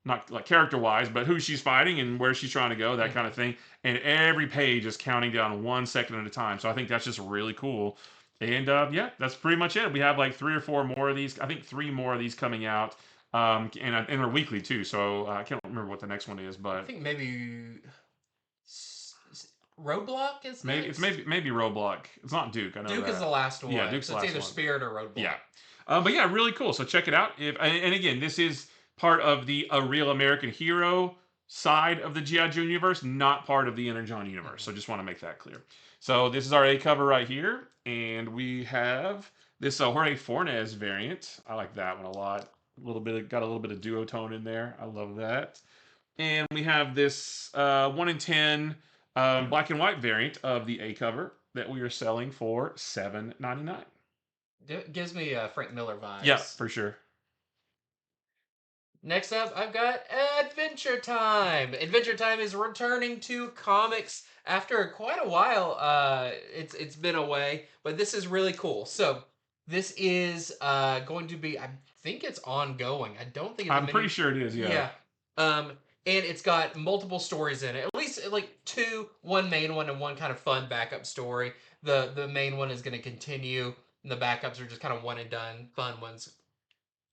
not like character wise, but who she's fighting and where she's trying to go, that kind of Mhm. thing. And every page is counting down 1 second at a time. So I think that's just really cool. And yeah, that's pretty much it. We have like three or four more of these. I think three more of these coming out, and they're weekly too. So I can't remember what the next one is, I but think maybe Roadblock is maybe it's next. maybe Roblox. It's not Duke. I know Duke is the that. last Yeah, one, Duke's so the it's last either one. Spirit or Roadblock. Yeah, but yeah, really cool. So check it out. If and again, this is part of the A Real American Hero side of the GI Joe universe, not part of the Energon universe. So Mhm. just want to make that clear. So this is our A cover right here, and we have this Jorge Fornes variant. I like that one a lot. Got a little bit of duotone in there. I love that. And we have this 1 in 10 black and white variant of the A cover that we are selling for $7.99. Gives me Frank Miller Yeah, vibes. for sure. Next up, I've got Adventure Time. Adventure Time is returning to comics after quite a while. It's been away, but this is really cool. So this is going to be, I think it's ongoing. I don't think it's a I'm pretty mini. sure it is. Yeah. Yeah. And it's got multiple stories in it. At least like two, one main one and one kind of fun backup story. The main one is going to continue, and the backups are just kind of one and done fun ones.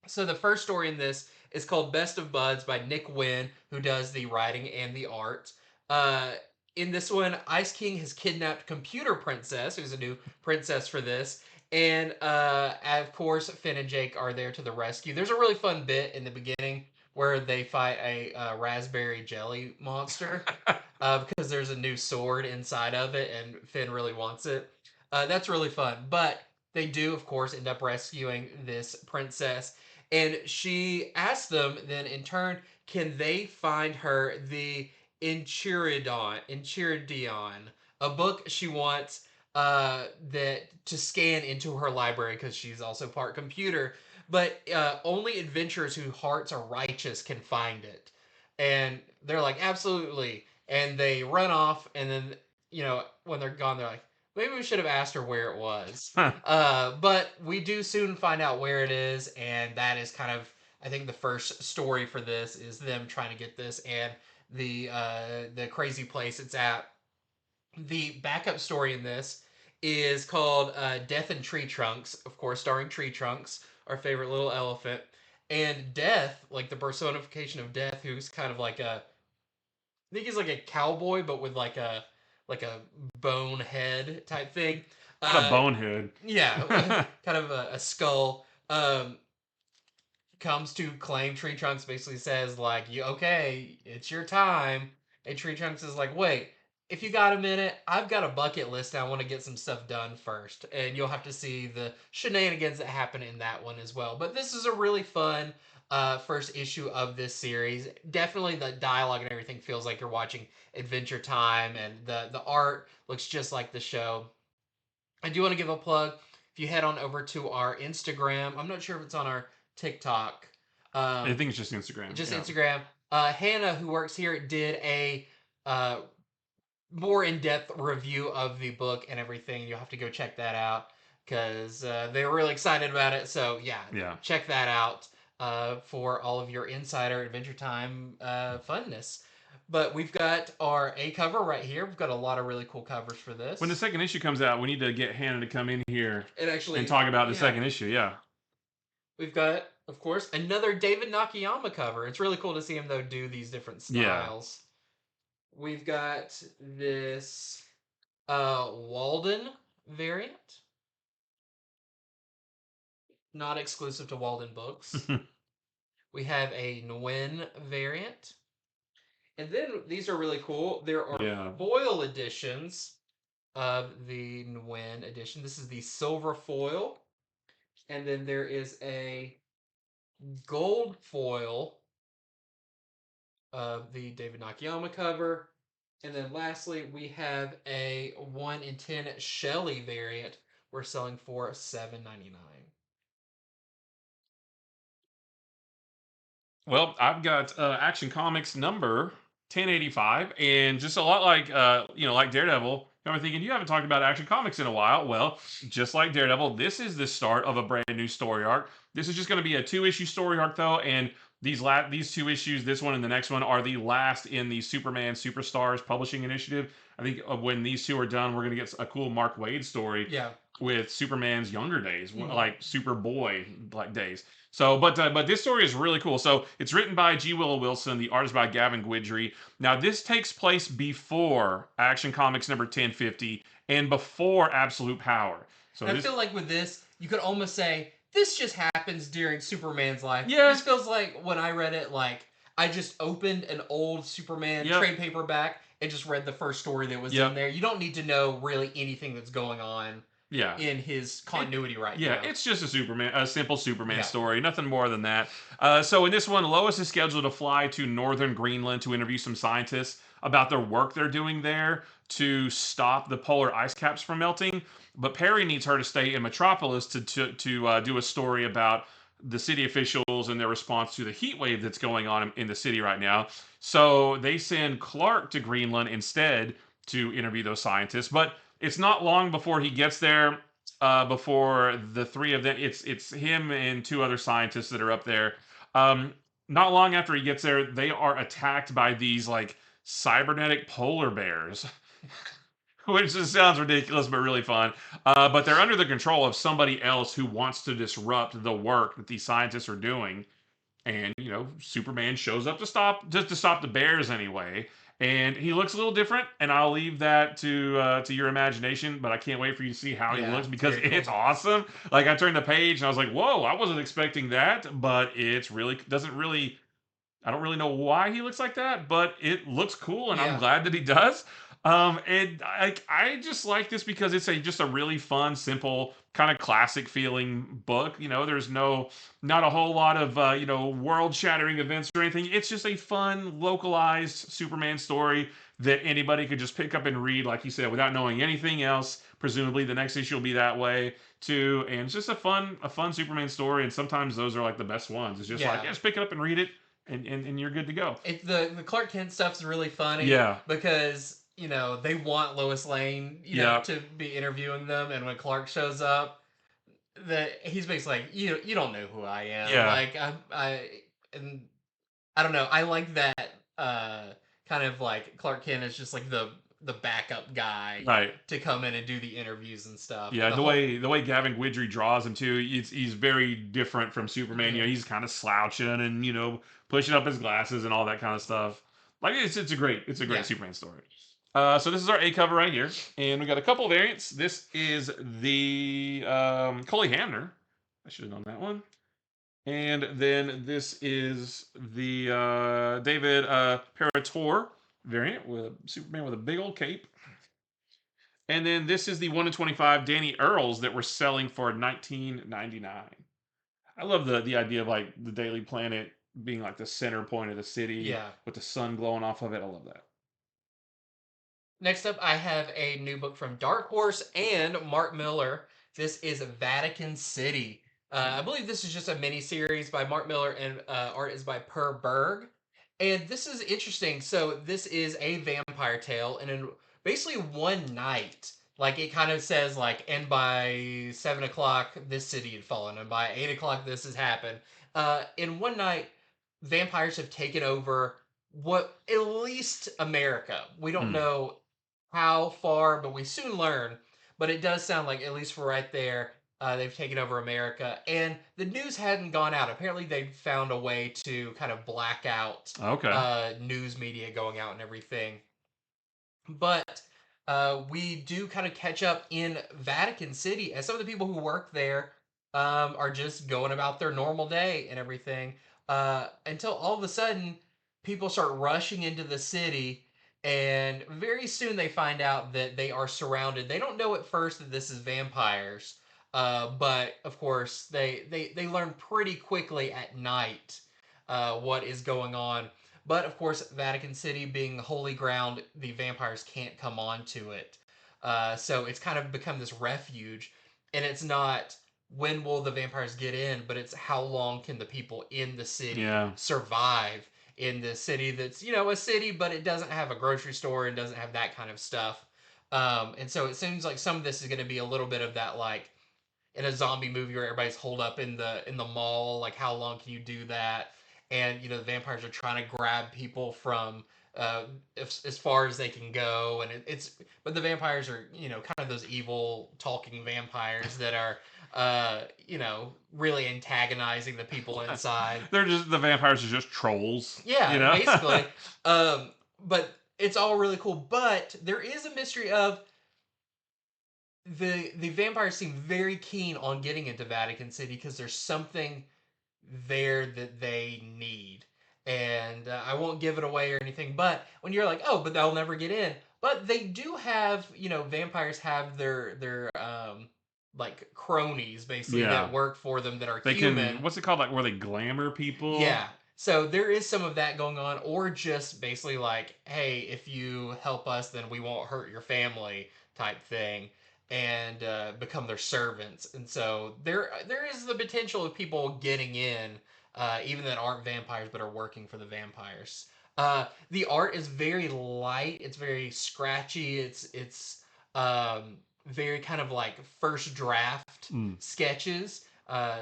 So the first story in this is called Best of Buds by Nick Wynn, who does the writing and the art. Uh, in this one, Ice King has kidnapped Computer Princess, who's a new princess for this. And of course, Finn and Jake are there to the rescue. There's a really fun bit in the beginning where they fight a raspberry jelly monster because there's a new sword inside of it, and Finn really wants it. That's really fun. But they do, of course, end up rescuing this princess, and she asks them then in turn, can they find her the Enchiridion, a book she wants that to scan into her library because she's also part computer, but only adventurers whose hearts are righteous can find it. And they're like, absolutely. And they run off, and then, when they're gone, they're like, maybe we should have asked her where it was. Huh. But we do soon find out where it is, and that is kind of, I think, the first story for this is them trying to get this and the crazy place it's at. The backup story in this is called Death and Tree Trunks, of course, starring Tree Trunks, our favorite little elephant. And Death, like the personification of Death, who's kind of like I think he's like a cowboy, but with like a bone head type thing. What a Uh, bonehead. yeah, kind of a skull. Comes to claim Tree Trunks basically says like, you okay, it's your time. And Tree Trunks is like, wait, if you got a minute, I've got a bucket list. I want to get some stuff done first, and you'll have to see the shenanigans that happen in that one as well. But this is a really fun first issue of this series. Definitely, the dialogue and everything feels like you're watching Adventure Time, and the art looks just like the show. I do want to give a plug. If you head on over to our Instagram, I'm not sure if it's on our TikTok. I Um, think it's just Instagram. just Yeah. Instagram. Hannah, who works here, did a uh, more in-depth review of the book and everything. You'll have to go check that out because they were really excited about it. So yeah, Yeah. check that out for all of your Insider Adventure Time funness. But we've got our A cover right here. We've got a lot of really cool covers for When the this. second issue comes out, we need to get Hannah to come in here And and actually, talk about the yeah, second issue. Yeah. we've got, of course, another David Nakayama cover. It's really cool to see him though do these different Yeah. styles. We've got this Walden variant, not exclusive to Walden Books. We have a Nguyen variant. And then these are really cool. There are Yeah. foil editions of the Nguyen edition. This is the silver foil. And then there is a gold foil of the David Nakayama cover. And then lastly, we have a 1 in 10 Shelley variant we're selling for $7.99. Well, I've got Action Comics number 1085, and just a lot like like Daredevil. I'm thinking you haven't talked about Action Comics in a while. Well, just like Daredevil, this is the start of a brand new story arc. This is just going to be a 2-issue story arc though, and these 2 issues, this one and the next one, are the last in the Superman Superstars publishing initiative. I think when these 2 are done, we're going to get a cool Mark Waid story Yeah. with Superman's younger days, Mhm. like Superboy like days. So, but this story is really cool. So it's written by G. Willow Wilson. The art is by Gavin Guidry. Now this takes place before Action Comics number 1050 and before Absolute Power. So And I this, feel like with this, you could almost say this just happens during Superman's life. yeah, This feels like when I read it, like I just opened an old Superman yep, trade paperback and just read the first story that was in yep, there. You don't need to know really anything that's going on yeah. in his It, continuity right yeah, now. it's just a simple Superman Yeah. story, nothing more than that. So in this one, Lois is scheduled to fly to northern Greenland to interview some scientists about their work they're doing there to stop the polar ice caps from melting. But Perry needs her to stay in Metropolis to do a story about the city officials and their response to the heat wave that's going on in the city right now. So they send Clark to Greenland instead to interview those scientists. But it's not long before he gets there. Before the 3 of them, it's him and 2 other scientists that are up there. Um, Not long after he gets there, they are attacked by these like cybernetic polar bears, which just sounds ridiculous but really fun. But they're under the control of somebody else who wants to disrupt the work that these scientists are doing. And Superman shows up to stop the bears anyway, and he looks a little different, and I'll leave that to your imagination, but I can't wait for you to see how he Yeah, looks it's because very it's cool. awesome. Like, I turned the page and I was like, whoa, I wasn't expecting that, but it's really doesn't really I don't really know why he looks like that, but it looks cool, and I'm Yeah. glad that he does. And I just like this because it's just a really fun, simple, kind of classic feeling book. There's not a whole lot of world shattering events or anything. It's just a fun, localized Superman story that anybody could just pick up and read, like you said, without knowing anything else. Presumably, the next issue will be that way too, and it's just a fun Superman story. And sometimes those are like the best ones. It's just like, Yeah. yeah, just pick it up and read it, and you're good to go. The Clark Kent stuff's really funny Yeah, because they want Lois Lane yeah, to be interviewing them, and when Clark shows up, that he's basically like you don't know who I am. yeah. Like and I don't know. I like that kind of like Clark Kent is just like the backup guy Right. to come in and do the interviews and stuff. Yeah, The the whole way Gavin Guidry draws him too, he's very different from Superman. Mhm. He's kind of slouching and pushing up his glasses and all that kind of stuff. Like it's a great Yeah. Superman story. So this is our A cover right here, and we got a couple variants. This is the Coley Hamner. I should have known that one. And then this is the David Parator variant with Superman with a big old cape. And then this is the 1 in 25 Danny Earls that we're selling for 19.99. I love the idea of like the Daily Planet being like the center point of the city Yeah. with the sun glowing off of it. I love that. Next up, I have a new book from Dark Horse and Mark Miller. This is Vatican City. I believe this is just a mini series by Mark Miller, and art is by Per Berg. And this is interesting. So this is a vampire tale, and in basically one night, like it kind of says, like, and by 7 o'clock, this city had fallen, and by 8 o'clock, this has happened. In one night, vampires have taken over what at least America. We don't Hmm. know how far, but we soon learn. But it does sound like, at least for right there, they've taken over America. And the news hadn't gone out. Apparently, they found a way to kind of black out Okay. news media going out and everything. But we do kind of catch up in Vatican City, as some of the people who work there are just going about their normal day and everything, until all of a sudden people start rushing into the city, and very soon they find out that they are surrounded. They don't know at first that this is vampires, but of course they learn pretty quickly at night what is going on. But of course, Vatican City being holy ground, the vampires can't come onto it. So it's kind of become this refuge. And it's not when will the vampires get in, but it's how long can the people in the city Yeah. survive in this city that's, a city, but it doesn't have a grocery store and doesn't have that kind of stuff. And so it seems like some of this is going to be a little bit of that, like in a zombie movie where everybody's holed up in the mall. Like, how long can you do that? And the vampires are trying to grab people from as far as they can go, and but the vampires are kind of those evil talking vampires that are really antagonizing the people inside. They're just the vampires are just trolls, you Yeah, know. basically. But it's all really cool. But there is a mystery of the vampires seem very keen on getting into Vatican City because there's something there that they need. And I won't give it away or anything, but when you're like, oh, but they'll never get in. But they do have, vampires have their like cronies basically that Yeah. work for them that are They can, human. what's it called? Like where they glamour people? Yeah. So there is some of that going on, or just basically like, hey, if you help us, then we won't hurt your family type thing, and become their servants. And so there is the potential of people getting in, even that aren't vampires but are working for the vampires. The art is very light. It's very scratchy. It's very kind of like first draft Mm. sketches.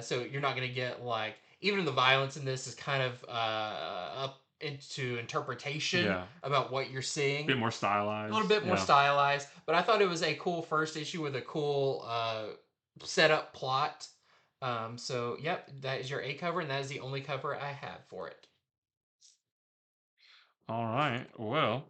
So you're not gonna get like, even the violence in this is kind of up into interpretation Yeah. about what you're seeing. Bit more A little stylized. bit more Yeah. stylized, but I thought it was a cool first issue with a cool setup plot. So yep, that is your A cover, and that is the only cover I have for it. All right. Well,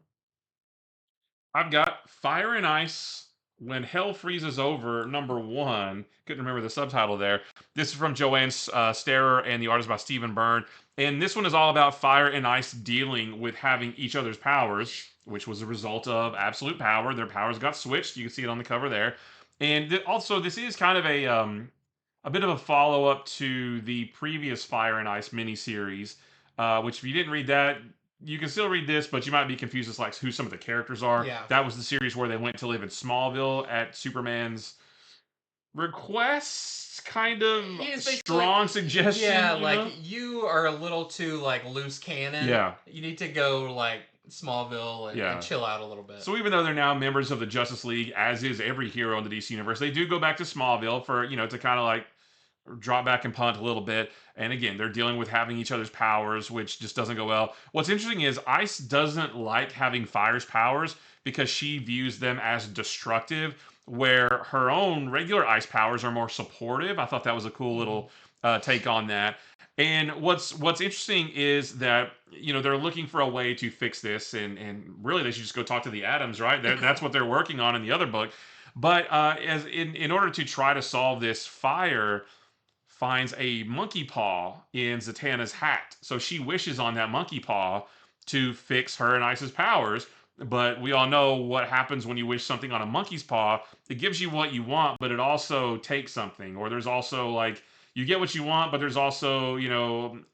I've got Fire and Ice When Hell Freezes Over, #1. Couldn't remember the subtitle there. This is from Joanne Starer, and the art is by Stephen Byrne. And this one is all about fire and ice dealing with having each other's powers, which was a result of absolute power. Their powers got switched. You can see it on the cover there. And also, this is kind of a bit of a follow up to the previous Fire and Ice miniseries, which if you didn't read that, you can still read this, but you might be confused as like who some of the characters are. Yeah. That was the series where they went to live in Smallville at Superman's request, kind of It's basically, strong suggestion, yeah, you like know? you are a little too like loose cannon. Yeah, You need to go like Smallville and yeah. chill out a little bit. So even though they're now members of the Justice League, as is every hero in the DC universe, they do go back to Smallville for, to kind of like drop back and punt a little bit. And again, they're dealing with having each other's powers, which just doesn't go well. What's interesting is Ice doesn't like having Fire's powers because she views them as destructive, where her own regular Ice powers are more supportive. I thought that was a cool Mhm. little take on that. And what's interesting is that they're looking for a way to fix this, and really they should just go talk to the Atoms, right? That's what they're working on in the other book. But as in order to try to solve this, Fire finds a monkey paw in Zatanna's hat. So she wishes on that monkey paw, to fix her and Ice's powers. But we all know what happens when you wish something on a monkey's paw. It gives you what you want, but it also takes something. Or there's also like you get what you want, but there's also,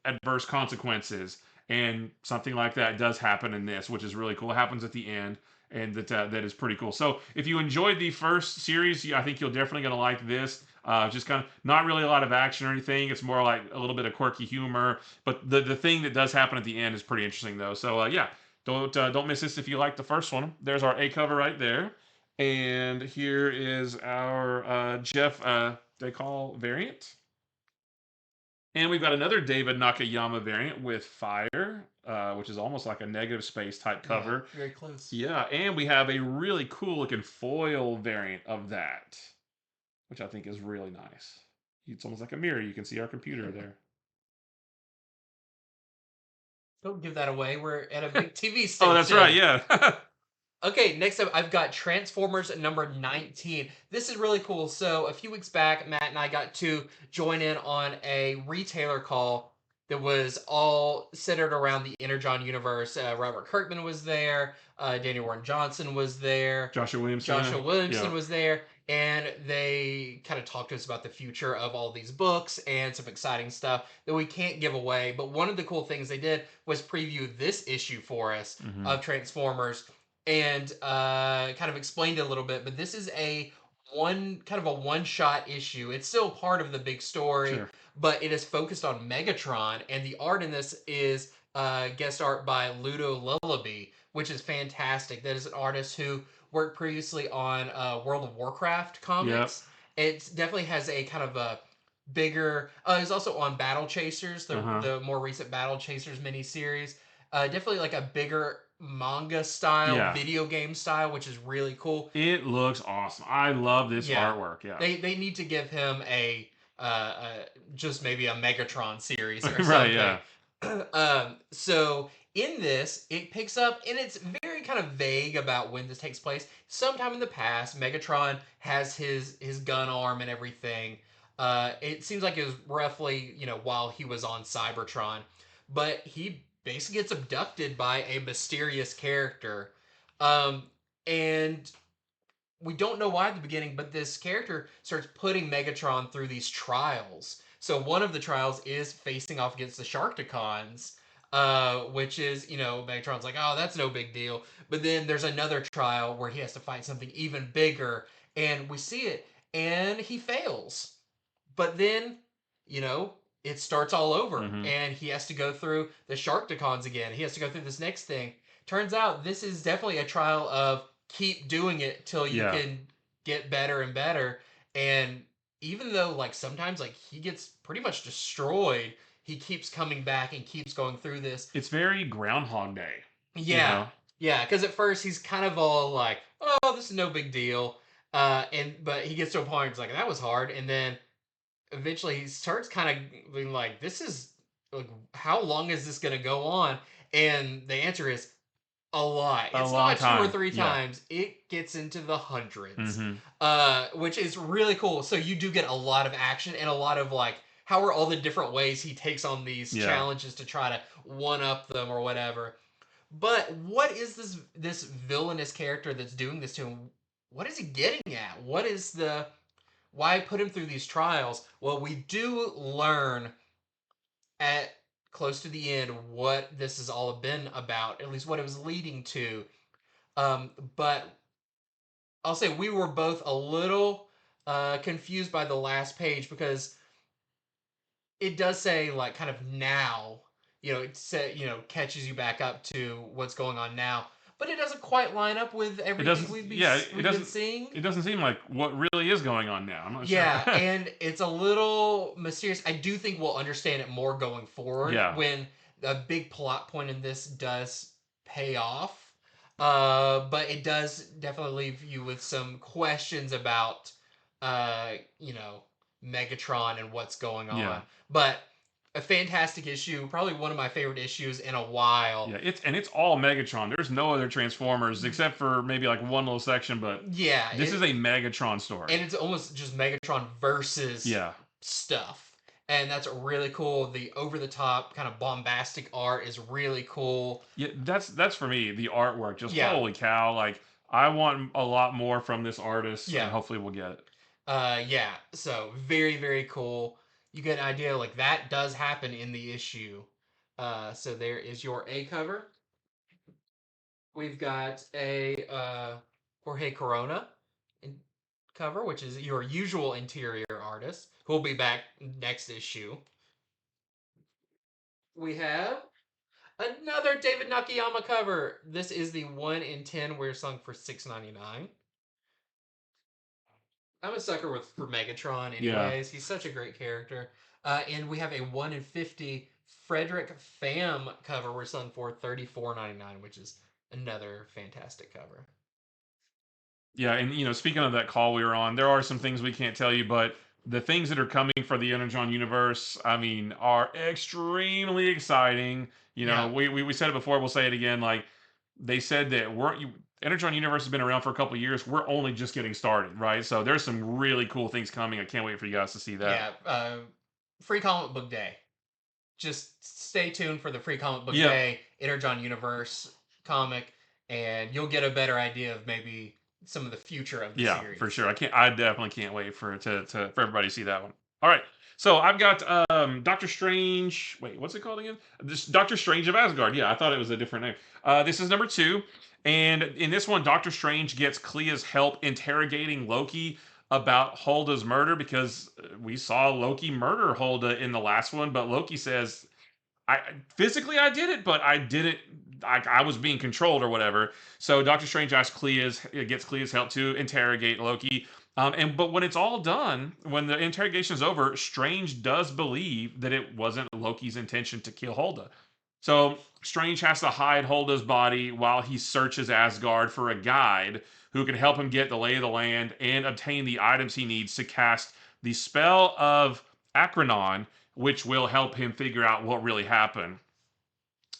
adverse consequences. And something like that does happen in this, which is really cool. It happens at the end, and that is pretty cool. So if you enjoyed the first series, I think you're definitely going to like this. Just kind of not really a lot of action or anything. It's more like a little bit of quirky humor. But the thing that does happen at the end is pretty interesting, though. So yeah, don't miss this if you like the first one. There's our A cover right there, and here is our Jeff Decall variant. And we've got another David Nakayama variant with fire, which is almost like a negative space type cover. Yeah, very close. Yeah, and we have a really cool looking foil variant of that, which I think is really nice. It's almost like a mirror. You can see our computer there. Don't give that away. We're at a big TV station. Oh, that's right. Yeah. Okay, next up, I've got Transformers number 19. This is really cool. So, a few weeks back, Matt and I got to join in on a retailer call that was all centered around the Energon universe. Robert Kirkman was there, Daniel Warren Johnson was there, Joshua Williamson was there, and they kind of talked to us about the future of all these books and some exciting stuff that we can't give away. But one of the cool things they did was preview this issue for us of Transformers and kind of explained it a little bit. But this is a one-shot issue. It's still part of the big story, Sure. but it is focused on Megatron, and the art in this is guest art by Ludo Lullaby, which is fantastic. That is an artist who worked previously on World of Warcraft comics. It definitely has a kind of a bigger. He's also on Battle Chasers, the more recent Battle Chasers miniseries. Definitely like a bigger manga style, video game style, which is really cool. It looks awesome. I love this artwork. Yeah, they need to give him a just maybe a Megatron series or something. Right. Yeah. So in this, it picks up, and it's very kind of vague about when this takes place. Sometime in the past, Megatron has his gun arm and everything. It seems like it was roughly, while he was on Cybertron, but he basically gets abducted by a mysterious character. And we don't know why at the beginning, but this character starts putting Megatron through these trials. So one of the trials is facing off against the Sharkticons, which is, Megatron's like, oh, that's no big deal. But then there's another trial where he has to fight something even bigger, and we see it, and he fails. But then, it starts all over, and he has to go through the Sharkticons again. He has to go through this next thing. Turns out this is definitely a trial of keep doing it till you can get better and better. And even though sometimes he gets pretty much destroyed, he keeps coming back and keeps going through this. It's very Groundhog Day. Yeah. Yeah, because at first he's kind of all like, oh, this is no big deal. But he gets to a point where he's like, that was hard. And then eventually he starts kind of being like, this is, how long is this going to go on? And the answer is a lot. It's not 2 or 3 times. It gets into the hundreds, which is really cool. So you do get a lot of action and a lot of how are all the different ways he takes on these challenges to try to one-up them or whatever. But what is this villainous character that's doing this to him? What is he getting at? Why put him through these trials? Well, we do learn at close to the end what this has all been about, at least what it was leading to. But I'll say we were both a little confused by the last page because it does say kind of now, it catches you back up to what's going on now. But it doesn't quite line up with everything we've been seeing. It doesn't seem like what really is going on now. I'm not sure. Yeah, and it's a little mysterious. I do think we'll understand it more going forward when a big plot point in this does pay off. But it does definitely leave you with some questions about, Megatron and what's going on. Yeah. But a fantastic issue, probably one of my favorite issues in a while. Yeah, it's all Megatron. There's no other Transformers except for maybe one little section, but this is a Megatron story. And it's almost just Megatron versus stuff. and that's really cool. The over the top kind of bombastic art is really cool. Yeah, that's for me the artwork. Just Yeah, holy cow! Like I want a lot more from this artist, and yeah, hopefully we'll get it. yeah. So very very cool. You get an idea like that does happen in the issue. So there is your A cover. We've got a Jorge Corona cover, which is your usual interior artist, who will be back next issue. We have another David Nakayama cover. This is the 1 in 10 we're selling for $6.99. I'm a sucker for Megatron, Yeah. anyways. He's such a great character. And we have a 1 in 50 Frederick Pham cover we're selling for $34.99, which is another fantastic cover. Yeah, and speaking of that call we were on, there are some things we can't tell you, but the things that are coming for the Energon universe, I mean, are extremely exciting. Yeah, We said it before, we'll say it again. Like they said that Energon universe has been around for a couple of years. We're only just getting started, right? So there's some really cool things coming. I can't wait for you guys to see that. yeah. Free comic book day. Just stay tuned for the free comic book Yeah, day Energon Universe comic, and you'll get a better idea of maybe some of the future of the yeah, for series. sure. I definitely can't wait for everybody to see that one. All right. So I've got Doctor Strange. Wait, what's it called again? This Doctor Strange of Asgard. Yeah, I thought it was a different name. This is number 2, and in this one, Doctor Strange gets Clea's help interrogating Loki about Hulda's murder because we saw Loki murder Hulda in the last one, but Loki says I physically I did it, but I didn't. I was being controlled or whatever. So Doctor Strange gets Clea's help to interrogate Loki. But when it's all done, when the interrogation is over, Strange does believe that it wasn't Loki's intention to kill Hulda. So Strange has to hide Hulda's body while he searches Asgard for a guide who can help him get the lay of the land and obtain the items he needs to cast the spell of Akranon, which will help him figure out what really happened.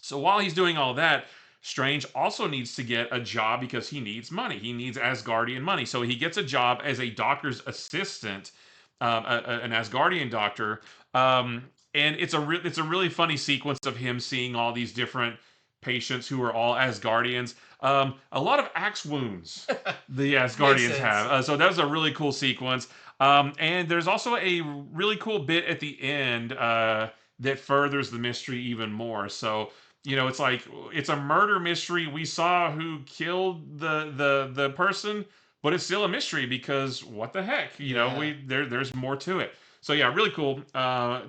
So while he's doing all that, Strange also needs to get a job because he needs money. He needs Asgardian money. So he gets a job as a doctor's assistant, an Asgardian doctor. And it's a really funny sequence of him seeing all these different patients who are all Asgardians. A lot of axe wounds the Makes Asgardians sense. have. So that was a really cool sequence. And there's also a really cool bit at the end that furthers the mystery even more. So it's like it's a murder mystery. We saw who killed the person, but it's still a mystery because what the heck? Yeah. There's more to it. So yeah, really cool.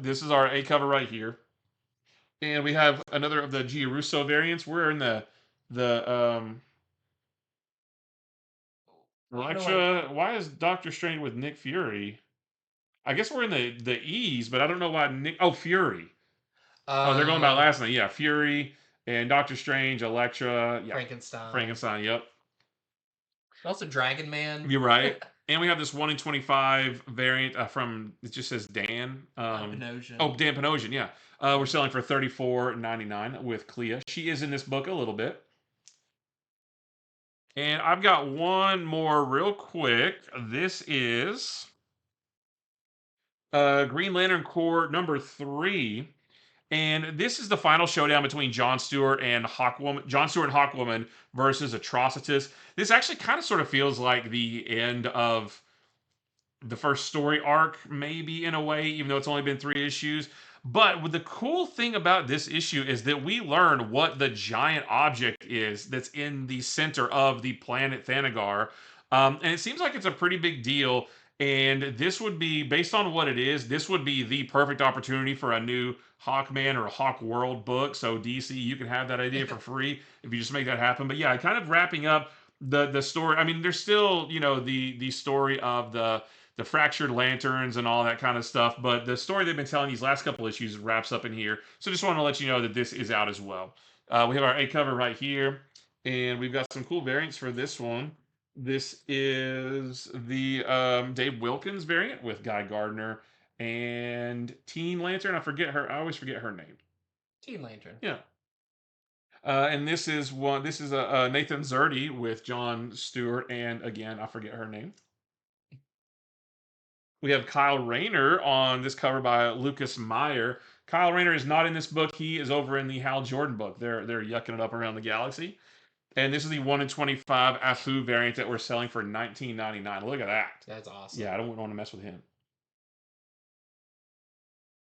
This is our A cover right here, and we have another of the Giarusso variants. We're in the I don't know why. Electra. Why is Doctor Strange with Nick Fury? I guess we're in the E's, but I don't know why Nick. Oh, Fury. Oh, they're going by Uh, last name. Yeah, Fury and Doctor Strange, Elektra. Yeah, Frankenstein. Frankenstein. Yep, Also, Dragon Man. you're right. And we have this 1 in 25 variant from it just says Dan. Panosian. Dan Panosian. Yeah, we're selling for $34.99 with Clea. She is in this book a little bit. And I've got one more real quick. This is Green Lantern Corps number 3. And this is the final showdown between John Stewart and Hawkwoman versus Atrocitus. This actually kind of sort of feels like the end of the first story arc, maybe in a way, even though it's only been 3 issues. But the cool thing about this issue is that we learn what the giant object is that's in the center of the planet Thanagar. And it seems like it's a pretty big deal. And this would be, based on what it is, this would be the perfect opportunity for a new Hawkman or a Hawk World book. So DC, you can have that idea for free if you just make that happen. But yeah, kind of wrapping up the story. I mean, there's still the story of the fractured lanterns and all that kind of stuff. But the story they've been telling these last couple issues wraps up in here. So just want to let you know that this is out as well. We have our A cover right here, and we've got some cool variants for this one. This is the Dave Wilkins variant with Guy Gardner and Teen Lantern. I always forget her name. Teen Lantern. Yeah. And this is one. This is a Nathan Zerdy with John Stewart, and again, I forget her name. We have Kyle Rayner on this cover by Lucas Meyer. Kyle Rayner is not in this book. He is over in the Hal Jordan book. They're yucking it up around the galaxy. And this is the 1 in 25 Afu variant that we're selling for $19.99. Look at that. That's awesome. Yeah, I don't want to mess with him.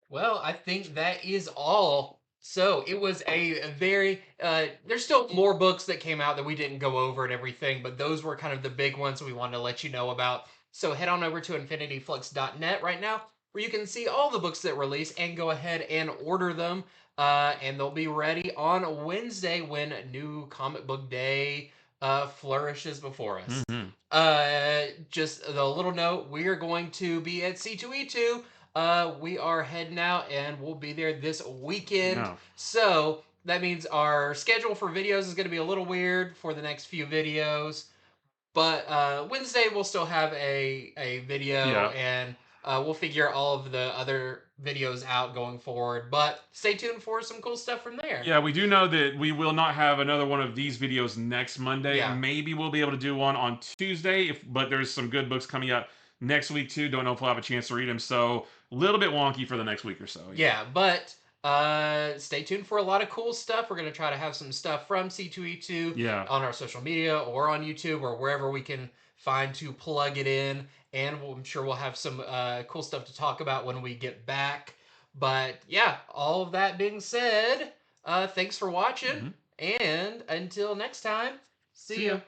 Well, I think that is all. So it was a very there's still more books that came out that we didn't go over and everything, but those were kind of the big ones we wanted to let you know about. So head on over to infinityflux.net right now where you can see all the books that release and go ahead and order them. And they'll be ready on Wednesday when new comic book day flourishes before us. Mm-hmm. Just a little note, we are going to be at C2E2. We are heading out and we'll be there this weekend. Yeah. So that means our schedule for videos is going to be a little weird for the next few videos. But Wednesday we'll still have a video Yeah. and we'll figure all of the other videos out going forward. But stay tuned for some cool stuff from there. Yeah, we do know that we will not have another one of these videos next Monday. Yeah. Maybe we'll be able to do one on Tuesday, but there's some good books coming out next week too. Don't know if we'll have a chance to read them. So a little bit wonky for the next week or so. Yeah, but stay tuned for a lot of cool stuff. We're going to try to have some stuff from C2E2 Yeah. on our social media or on YouTube or wherever we can find to plug it in. And I'm sure we'll have some cool stuff to talk about when we get back. But yeah, all of that being said, thanks for watching. And until next time, see ya.